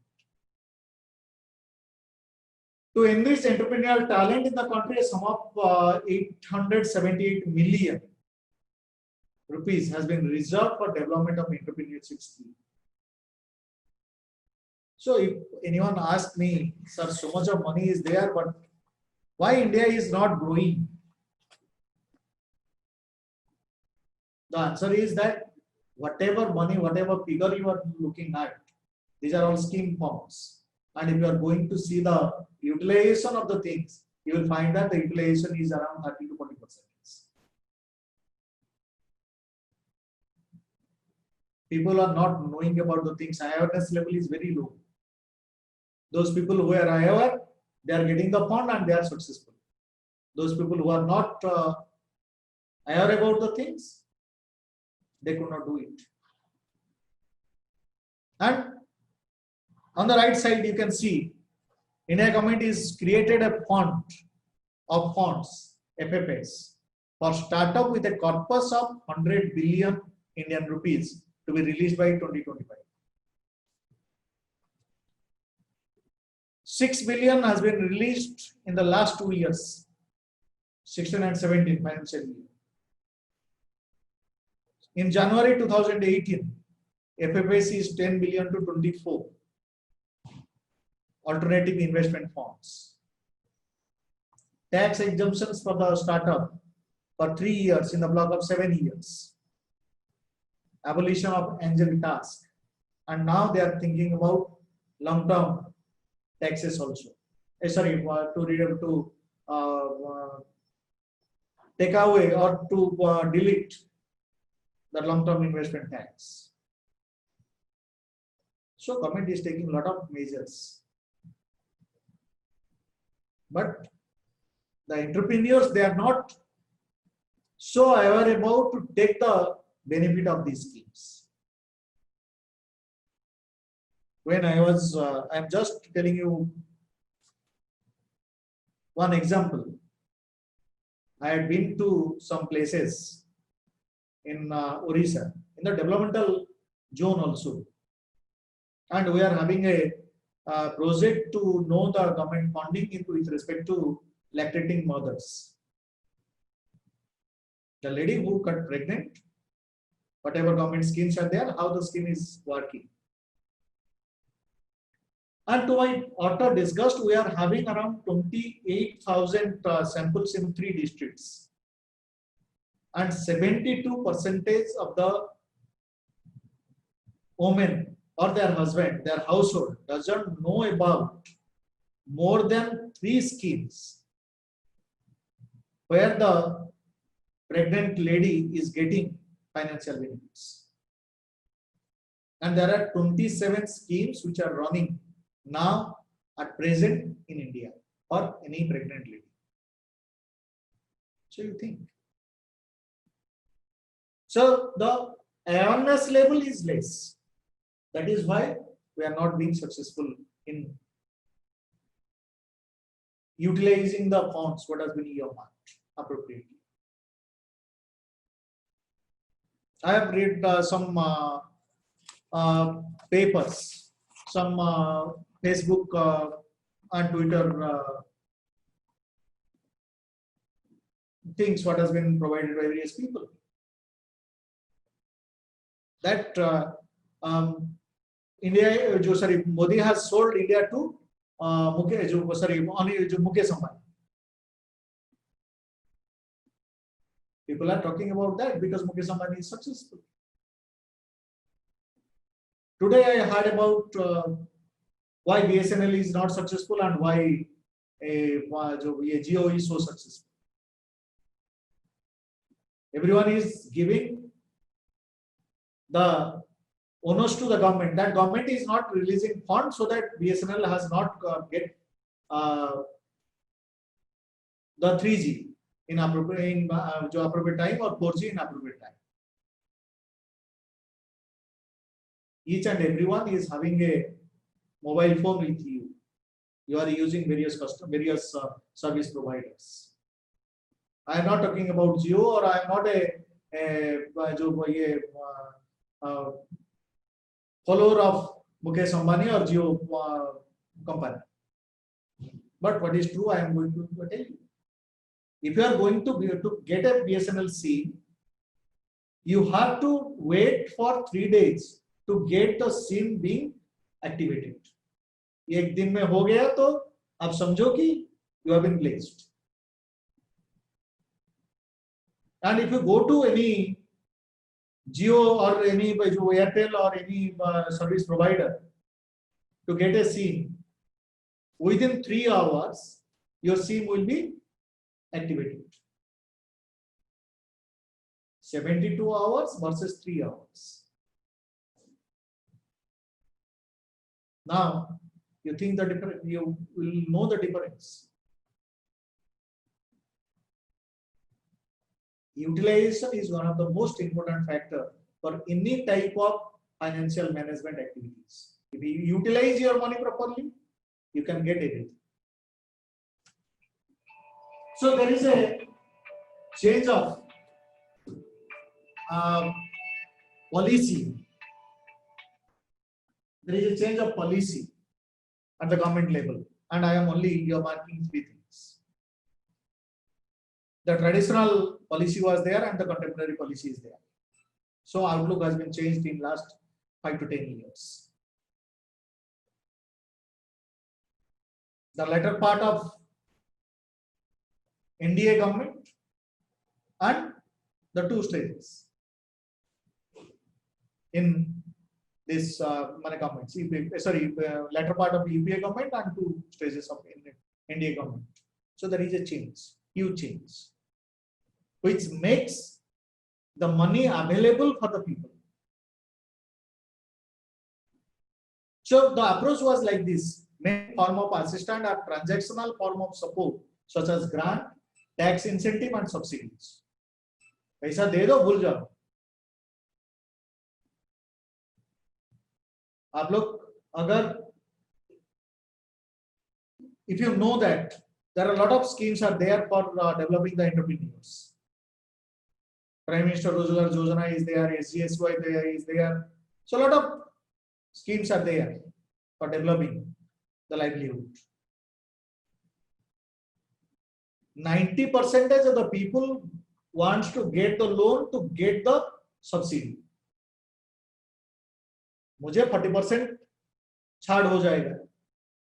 B: To enrich entrepreneurial talent in the country, a sum of 878 million rupees has been reserved for development of entrepreneurship scheme. So if anyone asks me, sir, so much of money is there, but why India is not growing? The answer is that whatever money, whatever figure you are looking at, these are all scheme forms. And if you are going to see the utilization of the things, you will find that the utilization is around 30 to 40%. People are not knowing about the things. Awareness level is very low. Those people who are aware, they are getting the fund and they are successful. Those people who are not aware about the things, they could not do it. And On the right side, you can see India government is created a fund of funds, FFS, for startup with a corpus of 100 billion Indian rupees to be released by 2025. 6 billion has been released in the last 2 years, 16 and 17 financial year. In January 2018, FFS is 10 billion to 24 alternative investment funds. Tax exemptions for the startup for 3 years in the block of 7 years. Abolition of angel task. And now they are thinking about long-term taxes also. To take away or to delete the long-term investment tax. So government is taking a lot of measures. But the entrepreneurs, they are not so aware about to take the benefit of these schemes. When I'm just telling you one example. I had been to some places in Orissa, in the developmental zone also. And we are having a project to know the government funding with respect to lactating mothers. The lady who got pregnant, whatever government schemes are there, how the scheme is working. And to my utter disgust, we are having around 28,000 samples in 3 districts. And 72% of the women or their husband, their household, doesn't know about more than 3 schemes where the pregnant lady is getting financial benefits. And there are 27 schemes which are running now at present in India for any pregnant lady. So you think. So the awareness level is less. That is why we are not being successful in utilizing the funds what has been earmarked appropriately. I have read some papers, some Facebook and Twitter things what has been provided by various people. That Modi has sold India to Mukesh Ambani. People are talking about that because Mukesh Ambani is successful. Today I heard about why BSNL is not successful and why Jio is so successful. Everyone is giving the onus to the government. That government is not releasing funds so that BSNL has not get the 3G in appropriate time or 4G in appropriate time. Each and everyone is having a mobile phone with you. You are using various service providers. I am not talking about Jio, or I am not a follower of Mukesh Ambani or Jio company. But what is true, I am going to tell you. If you are going to get a BSNL SIM, you have to wait for 3 days to get the SIM being activated. एक दिन में हो गया तो आप समझो कि you have been placed. And if you go to any Jio or any Airtel or any service provider to get a SIM, within 3 hours your SIM will be activated. 72 hours versus 3 hours. Now you think the difference, you will know the difference. Utilization is one of the most important factor for any type of financial management activities. If you utilize your money properly, you can get everything. So there is a change of policy. There is a change of policy at the government level, and I am only earmarking 3 things. The traditional policy was there and the contemporary policy is there. So outlook has been changed in last 5 to 10 years. The latter part of NDA government and the 2 stages in this government, latter part of the UPA government and 2 stages of NDA government. So there is a change, huge change, which makes the money available for the people. So the approach was like this: main form of assistance or transactional form of support, such as grant, tax incentive and subsidies. पैसा दे दो, भूल जाओ. आप लोग अगर, if you know that there are a lot of schemes are there for developing the entrepreneurs. Prime Minister Rozgar Yojana is there, SGSY is there. So a lot of schemes are there for developing the livelihood. 90% of the people wants to get the loan to get the subsidy. मुझे 40% छाड़ हो जाएगा,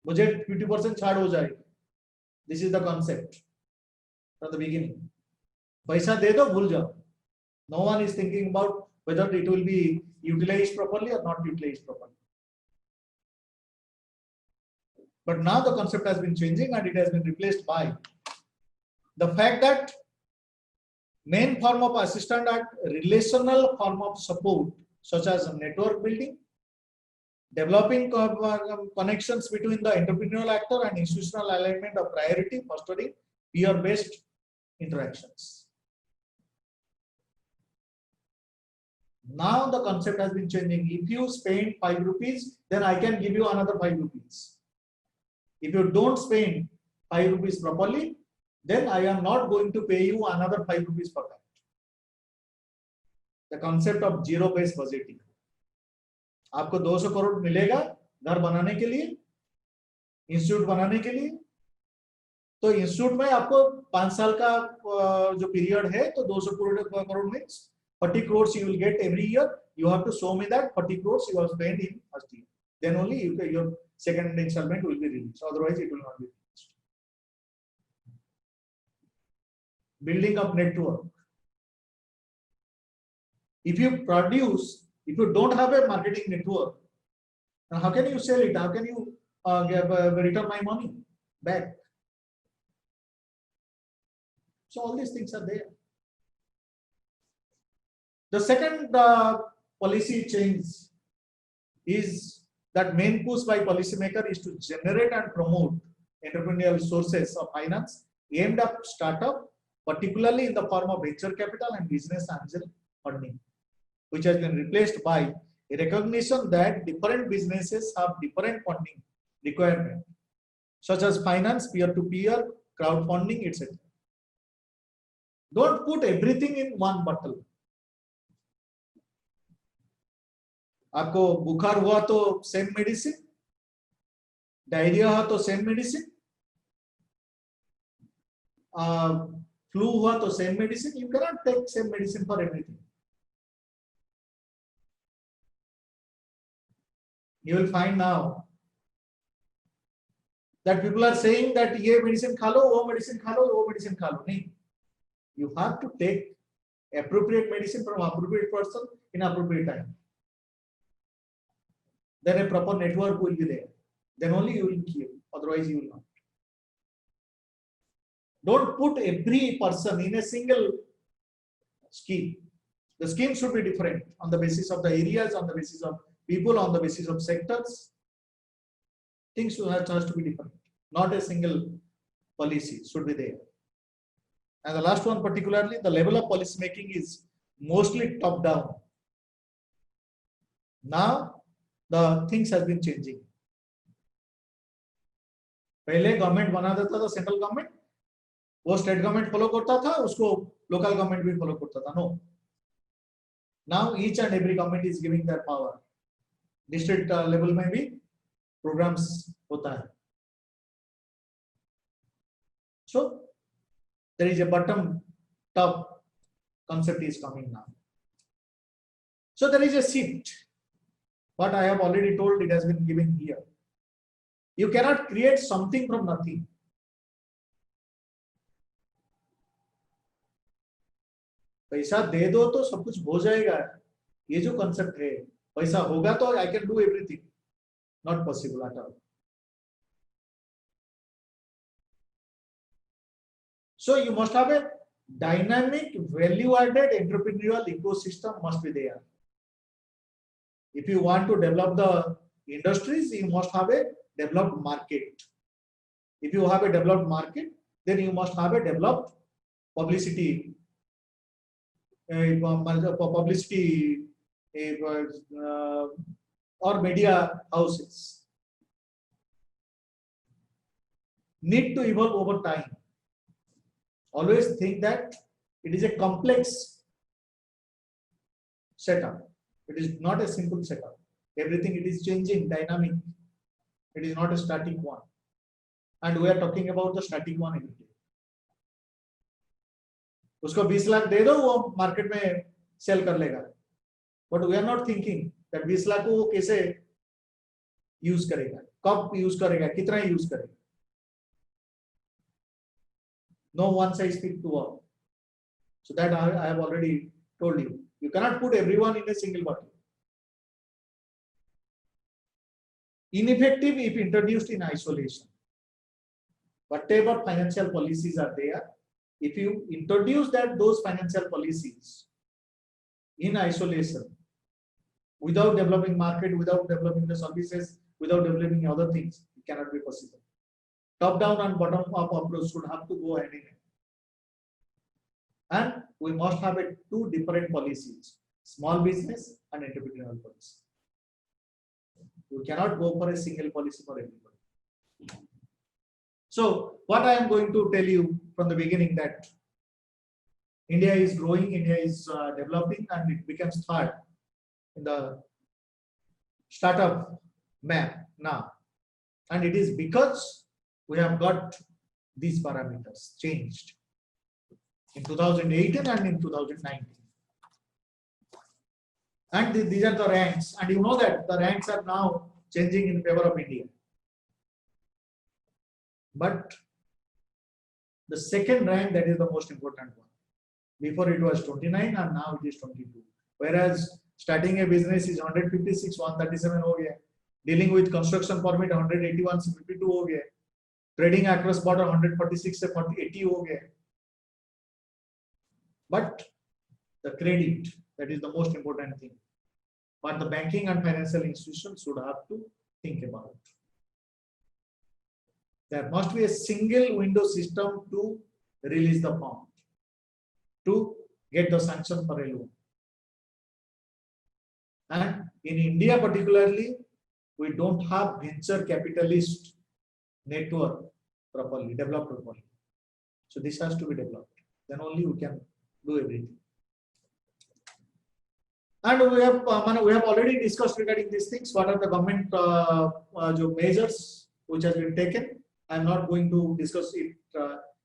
B: मुझे 50% छाड़ हो जाएगा. This is the concept from the beginning. पैसा दे दो, भूल जाओ. No one is thinking about whether it will be utilized properly or not utilized properly. But now the concept has been changing and it has been replaced by the fact that main form of assistance and relational form of support, such as network building, developing connections between the entrepreneurial actor and institutional alignment of priority, fostering peer-based interactions. Now the concept has been changing. If you spend 5 rupees, then I can give you another 5 rupees. If you don't spend 5 rupees properly, then I am not going to pay you another 5 rupees for that. The concept of zero-based budgeting. आपको 200 करोड़ मिलेगा घर बनाने के लिए, institute बनाने के लिए. तो इंस्टीट्यूट में आपको 5 साल का जो पीरियड है, तो 200 crore means 40 crores you will get every year. You have to show me that 40 crores you have spent in first year. Then only your second installment will be released. Otherwise, it will not be released. Building up network. If you don't have a marketing network, how can you sell it? How can you return my money back? So all these things are there. The second policy change is that main push by policymaker is to generate and promote entrepreneurial sources of finance aimed at startup, particularly in the form of venture capital and business angel funding, which has been replaced by a recognition that different businesses have different funding requirement, such as finance, peer-to-peer, crowdfunding, etc. Don't put everything in one bottle. आपको बुखार हुआ तो same medicine, diarrhoea हुआ तो same medicine, flu हुआ तो same medicine. You cannot take same medicine for everything. You will find now that people are saying that ये medicine खा लो, वो मेडिसिन खा लो, वो मेडिसिन खा लो. नहीं, you have to take appropriate medicine from appropriate person in appropriate time. Then a proper network will be there. Then only you will keep. Otherwise, you will not. Don't put every person in a single scheme. The scheme should be different on the basis of the areas, on the basis of people, on the basis of sectors. Things has to be different. Not a single policy should be there. And the last one, particularly, the level of policy making is mostly top down. Now, the things has been changing. पहले government बना देता था central government, वो state government follow करता था, उसको local government भी follow करता था. No, now each and every government is giving their power. District level में भी प्रोग्राम्स होता है. So there is a bottom top concept is coming now. So there is a shift. What I have already told, it has been given here. You cannot create something from nothing. पैसा दे दो तो सब कुछ हो जाएगा, ये जो concept है, पैसा होगा तो I can do everything. Not possible at all. So you must have a dynamic, value-added entrepreneurial ecosystem must be there. If you want to develop the industries, you must have a developed market. If you have a developed market, then you must have a developed publicity, or media houses. Need to evolve over time. Always think that it is a complex setup. It is not a simple setup. Everything it is changing, dynamic. It is not a static one. And we are talking about the static one every day. उसको 20 लाख दे दो, वो market में cell कर लेगा. But we are not thinking that 20 lakh को वो कैसे use करेगा, कब यूज करेगा, कितना यूज करेगा. No one size fits all. So that I have already told you. You cannot put everyone in a single bucket. Ineffective if introduced in isolation. Whatever financial policies are there, if you introduce those financial policies in isolation, without developing market, without developing the services, without developing other things, it cannot be possible. Top down and bottom up approach should have to go hand in hand. And we must have two different policies, small business and entrepreneurial policy. You cannot go for a single policy for everybody. So what I am going to tell you from the beginning, that India is growing, India is developing, and it becomes third in the startup map now. And it is because we have got these parameters changed in 2018 and in 2019. And these are the ranks, and you know that the ranks are now changing in favor of India. But the second rank, that is the most important one. Before it was 29 and now it is 22. Whereas starting a business is 156, 137 ho gaya. Dealing with construction permit 181 से 52 हो गया. Trading across border 146 से 80 हो गया. But the credit, that is the most important thing. But the banking and financial institutions should have to think about. There must be a single window system to release the fund, to get the sanction for a loan. And in India particularly, we don't have venture capitalist network properly, developed properly. So this has to be developed. Then only we can do everything. And we have already discussed regarding these things. What are the government measures which has been taken? I am not going to discuss it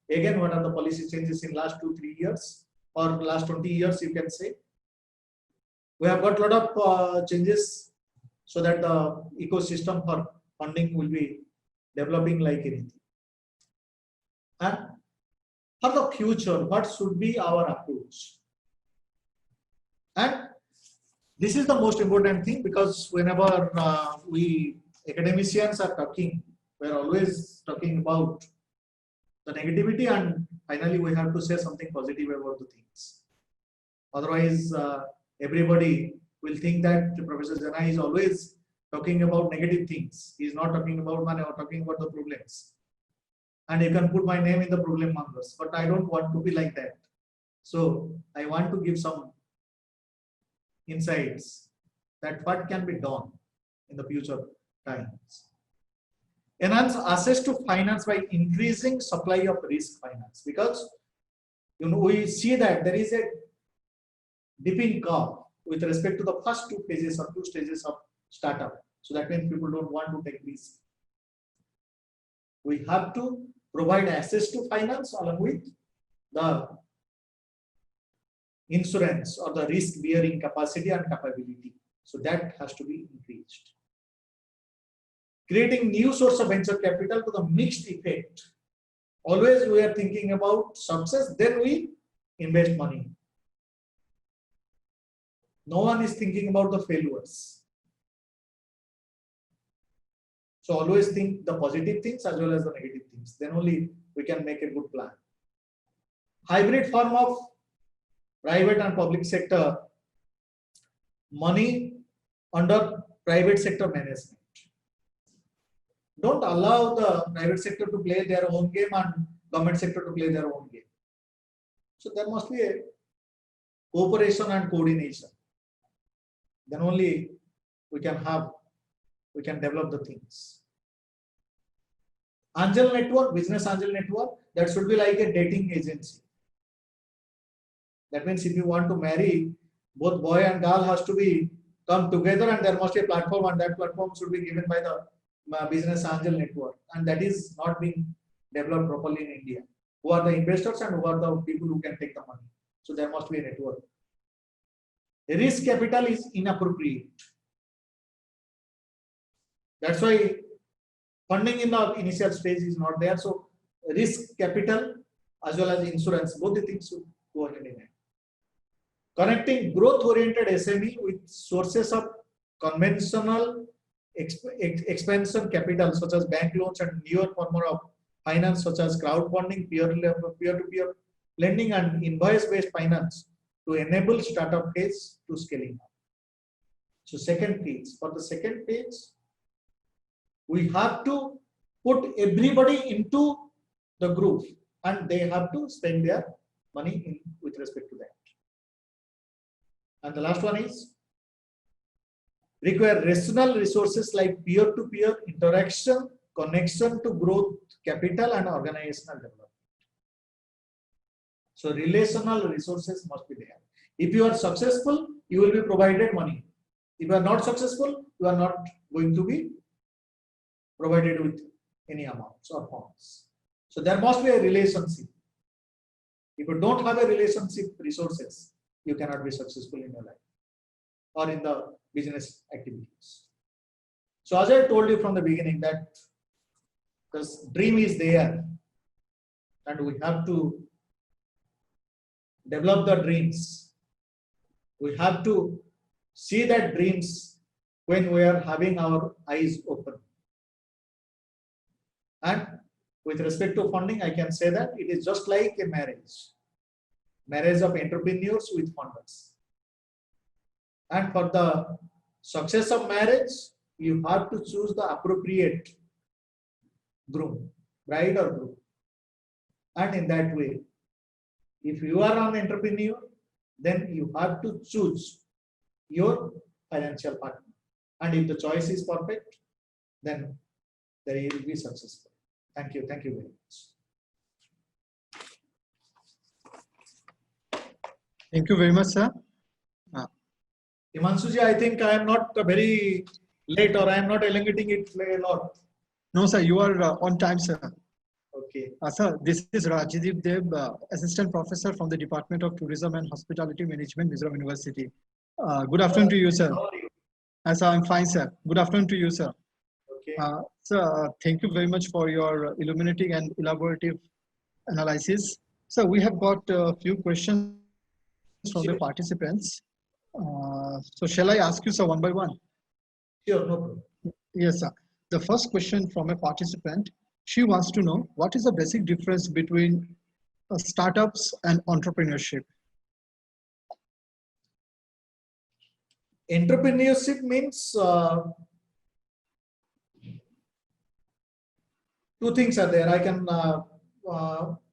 B: again. What are the policy changes in last 2-3 years or last 20 years, you can say. We have got a lot of changes so that the ecosystem for funding will be developing like anything. And for the future, what should be our approach? And this is the most important thing, because whenever we academicians are talking, we are always talking about the negativity, and finally we have to say something positive about the things. Otherwise, everybody will think that Professor Jana is always talking about negative things. He is not talking about money or talking about the problems. And you can put my name in the problem mongers, but I don't want to be like that. So I want to give some insights that what can be done in the future times. Enhance access to finance by increasing supply of risk finance, because we see that there is a dipping curve with respect to the first two phases or two stages of startup. So that means people don't want to take risk. We have to provide access to finance along with the insurance or the risk bearing capacity and capability. So that has to be increased. Creating new source of venture capital to the mixed effect. Always we are thinking about success, then we invest money. No one is thinking about the failures. So always think the positive things as well as the negative things. Then only we can make a good plan. Hybrid form of private and public sector, money under private sector management. Don't allow the private sector to play their own game and government sector to play their own game. So there must be a cooperation and coordination. Then only we can develop the things. Angel network, business angel network, that should be like a dating agency. That means if you want to marry, both boy and girl has to be come together, and there must be a platform, and that platform should be given by the business angel network, and that is not being developed properly in India. Who are the investors and who are the people who can take the money? So there must be a network. Risk capital is inappropriate. That's why funding in the initial stage is not there. So risk capital as well as insurance, both the things should go hand in hand. Connecting growth-oriented SME with sources of conventional expansion capital such as bank loans and newer form of finance such as crowdfunding, peer-to-peer lending and invoice-based finance to enable startup phase to scaling up. So second phase, for the second phase, we have to put everybody into the group and they have to spend their money with respect to that. And the last one is require rational resources like peer-to-peer interaction, connection to growth capital and organizational development. So relational resources must be there. If you are successful, you will be provided money. If you are not successful, you are not going to be provided with any amounts or funds. So there must be a relationship. If you don't have a relationship resources, you cannot be successful in your life or in the business activities. So as I told you from the beginning that this dream is there and we have to develop the dreams. We have to see that dreams when we are having our eyes open. And with respect to funding, I can say that it is just like a marriage of entrepreneurs with funders. And for the success of marriage, you have to choose the appropriate groom, bride or groom. And in that way, if you are an entrepreneur, then you have to choose your financial partner. And if the choice is perfect, then you will be successful. Thank you. Thank you very much.
C: Thank you very much, sir.
B: Himanshuji, I think I am not very late or I am not elongating it a lot.
C: No, sir, you are on time, sir.
B: Okay.
C: Sir, this is Rajideep Deb, Assistant Professor from the Department of Tourism and Hospitality Management, Mizoram University. Good afternoon to you, sir.
B: How are you?
C: Sir, I'm fine, sir. Good afternoon to you, sir.
B: Okay.
C: Sir, thank you very much for your illuminating and elaborative analysis. So we have got a few questions from the participants. So shall I ask you, sir, one by one?
B: Sure, no problem.
C: Yes, sir. The first question from a participant, she wants to know what is the basic difference between startups and entrepreneurship?
B: Entrepreneurship means two things are there. I can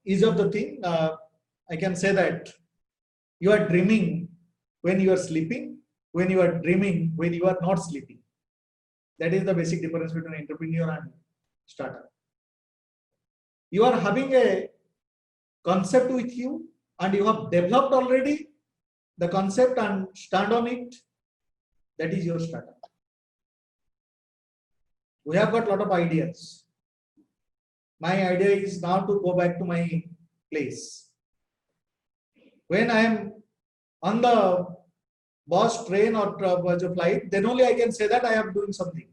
B: ease up the thing. I can say that you are dreaming when you are sleeping, when you are dreaming when you are not sleeping. That is the basic difference between entrepreneur and startup. You are having a concept with you and you have developed already the concept and stand on it. That is your startup. We have got a lot of ideas. My idea is now to go back to my place. When I am on the bus, train or flight, then only I can say that I am doing something.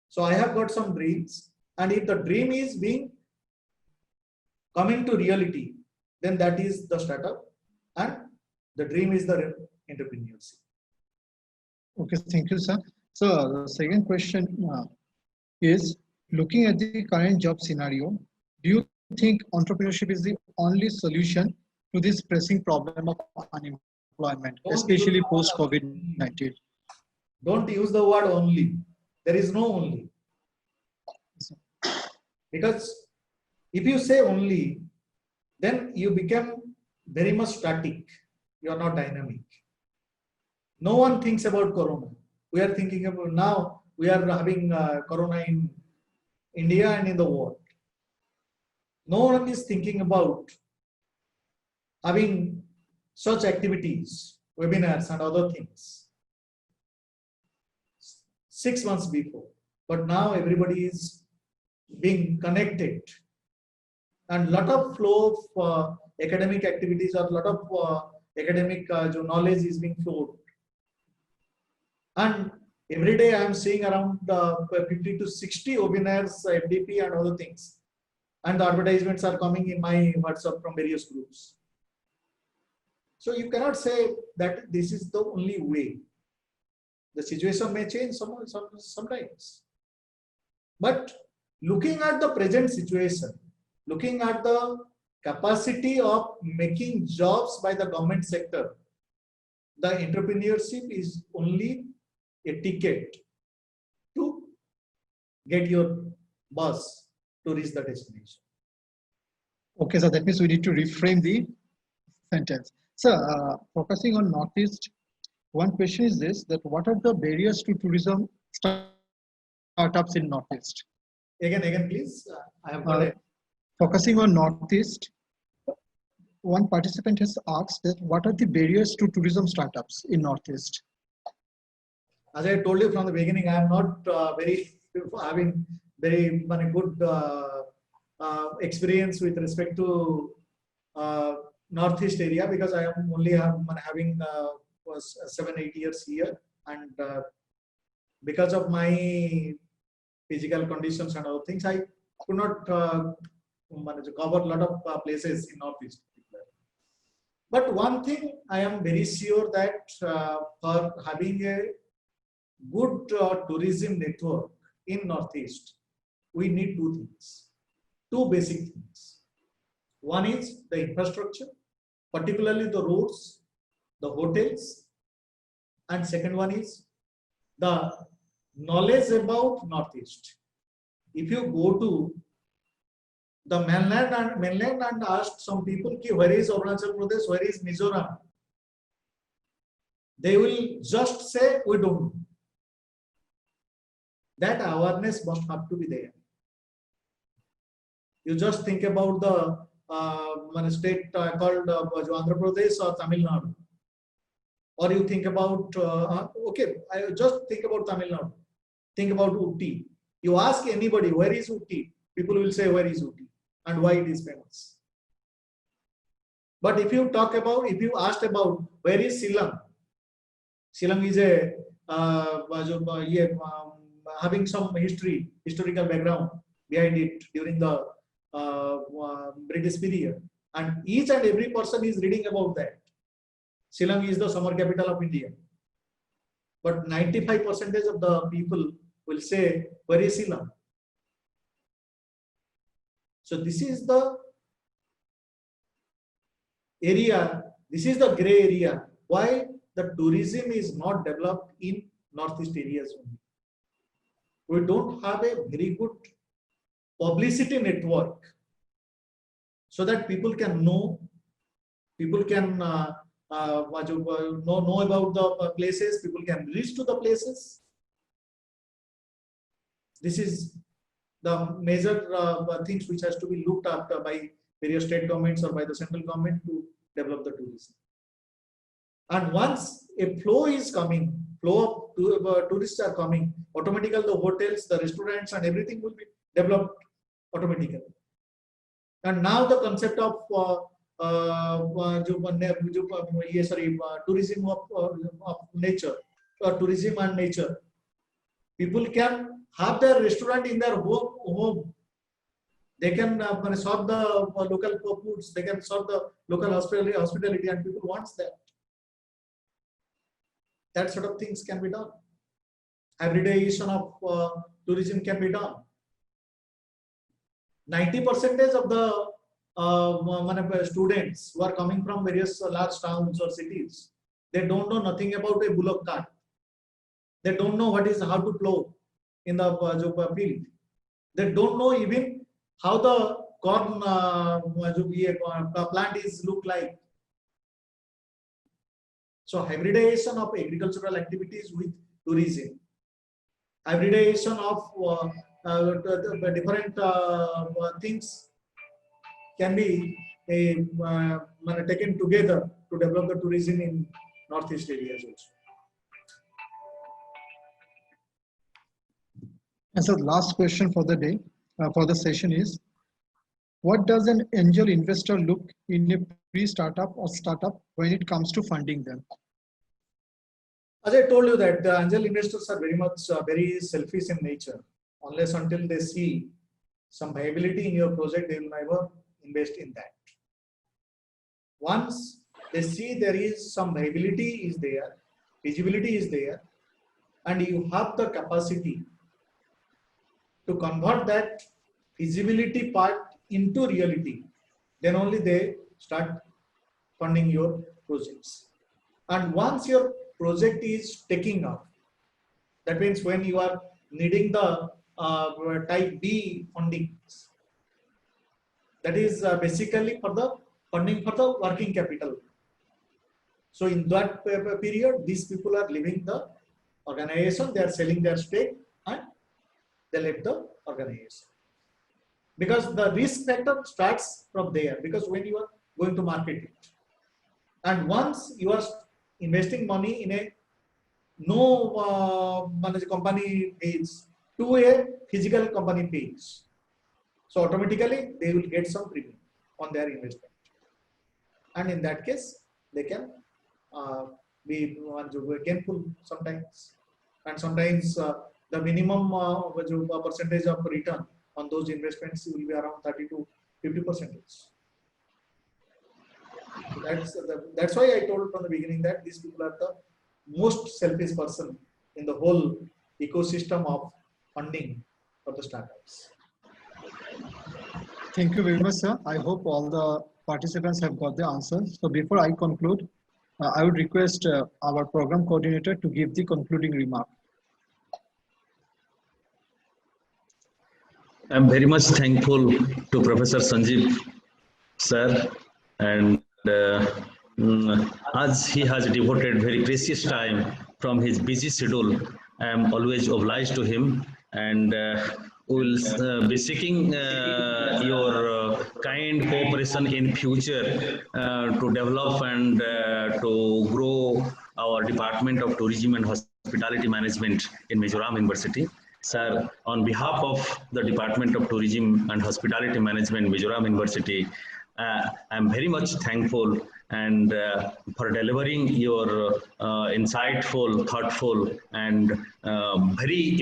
B: So I have got some dreams, and if the dream is being coming to reality, then that is the startup, and the dream is the entrepreneurship.
C: Okay, thank you, sir. So the second question is, looking at the current job scenario, do you think entrepreneurship is the only solution to this pressing problem of unemployment, especially post COVID-19?
B: Don't use the word only. There is no only. Because if you say only, then you become very much static. You are not dynamic. No one thinks about Corona. We are thinking about now, we are having Corona in India and in the world. No one is thinking about having such activities, webinars and other things 6 months before. But now everybody is being connected, and lot of flow of academic activities or lot of academic knowledge is being flowed. And every day I am seeing around 50 to 60 webinars, FDP and other things. And the advertisements are coming in my WhatsApp from various groups. So you cannot say that this is the only way. The situation may change sometimes. But looking at the present situation, looking at the capacity of making jobs by the government sector, the entrepreneurship is only a ticket to get your bus to reach the destination.
C: Okay, so that means we need to reframe the sentence. So, focusing on Northeast, one question is this: that what are the barriers to tourism startups in Northeast?
B: Again, please. I have got it.
C: Focusing on Northeast, one participant has asked that what are the barriers to tourism startups in Northeast?
B: As I told you from the beginning, I am not having very good experience with respect to Northeast area, because I am only having 7-8 years here, and because of my physical conditions and other things, I could not cover a lot of places in Northeast. But one thing I am very sure that for having a good tourism network in Northeast, we need two basic things. One is the infrastructure, particularly the roads, the hotels, and second one is the knowledge about Northeast. If you go to the mainland and ask some people, where is Arunachal Pradesh, where is Mizoram, they will just say, we don't know. That awareness must have to be there. You just think about the state called Andhra Pradesh or Tamil Nadu, or you think about I just think about Tamil Nadu. Think about Ooty. You ask anybody, where is Ooty? People will say, where is Ooty and why it is famous. But if you asked about where is Shillong, Shillong is having some historical background behind it during the British period, and each and every person is reading about that. Shillong is the summer capital of India, but 95% of the people will say, where is Shillong? So this is the area, this is the gray area, why the tourism is not developed in Northeast areas only. We don't have a very good publicity network so that people can know, people can know about the places, people can reach to the places. This is the major things which has to be looked after by various state governments or by the central government to develop the tourism. And once a flow is coming, flow of tourists are coming, automatically the hotels, the restaurants and everything will be developed automatically. And now the concept of tourism of nature, or tourism and nature. People can have their restaurant in their home. They can serve the local foods. They can serve the local hospitality, and people want that. That sort of things can be done. Hybridization of tourism can be done. 90% of the students who are coming from various large towns or cities, they don't know nothing about a bullock cart. They don't know what is how to plow in the field. They don't know even how the corn plant is look like. So hybridization of agricultural activities with tourism, hybridization of different things can be taken together to develop the tourism in northeast areas also.
C: And so last question for the day, for the session is, what does an angel investor look in a pre-startup or startup when it comes to funding them?
B: As I told you that the angel investors are very much very selfish in nature. Unless until they see some viability in your project, they will never invest in that. Once they see there is some viability is there, feasibility is there, and you have the capacity to convert that feasibility part into reality, then only they start funding your projects. And once your project is taking off, that means when you are needing the type B fundings, that is basically for the funding for the working capital. So in that period, these people are leaving the organization, they are selling their stake and they left the organization. Because the risk factor starts from there, because when you are going to market it. And once you are investing money in a no company page to a physical company page, so automatically they will get some premium on their investment. And in that case, they can be gainful sometimes. And sometimes the minimum percentage of return on those investments will be around 30 to 50%. That's why I told from the beginning that these people are the most selfish person in the whole ecosystem of funding for the startups.
C: Thank you very much, sir. I hope all the participants have got the answers. So before I conclude, I would request our program coordinator to give the concluding remark.
A: I'm very much thankful to Professor Sanjeev sir, and as he has devoted very precious time from his busy schedule, I am always obliged to him, and we will be seeking your kind cooperation in future to develop and to grow our Department of Tourism and Hospitality Management in Mizoram University. Sir, on behalf of the Department of Tourism and Hospitality Management, Mizoram University, I am very much thankful and for delivering your insightful, thoughtful, and very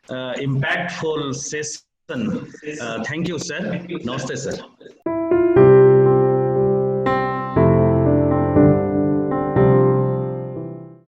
A: impactful session. Thank you, sir. Namaste, sir.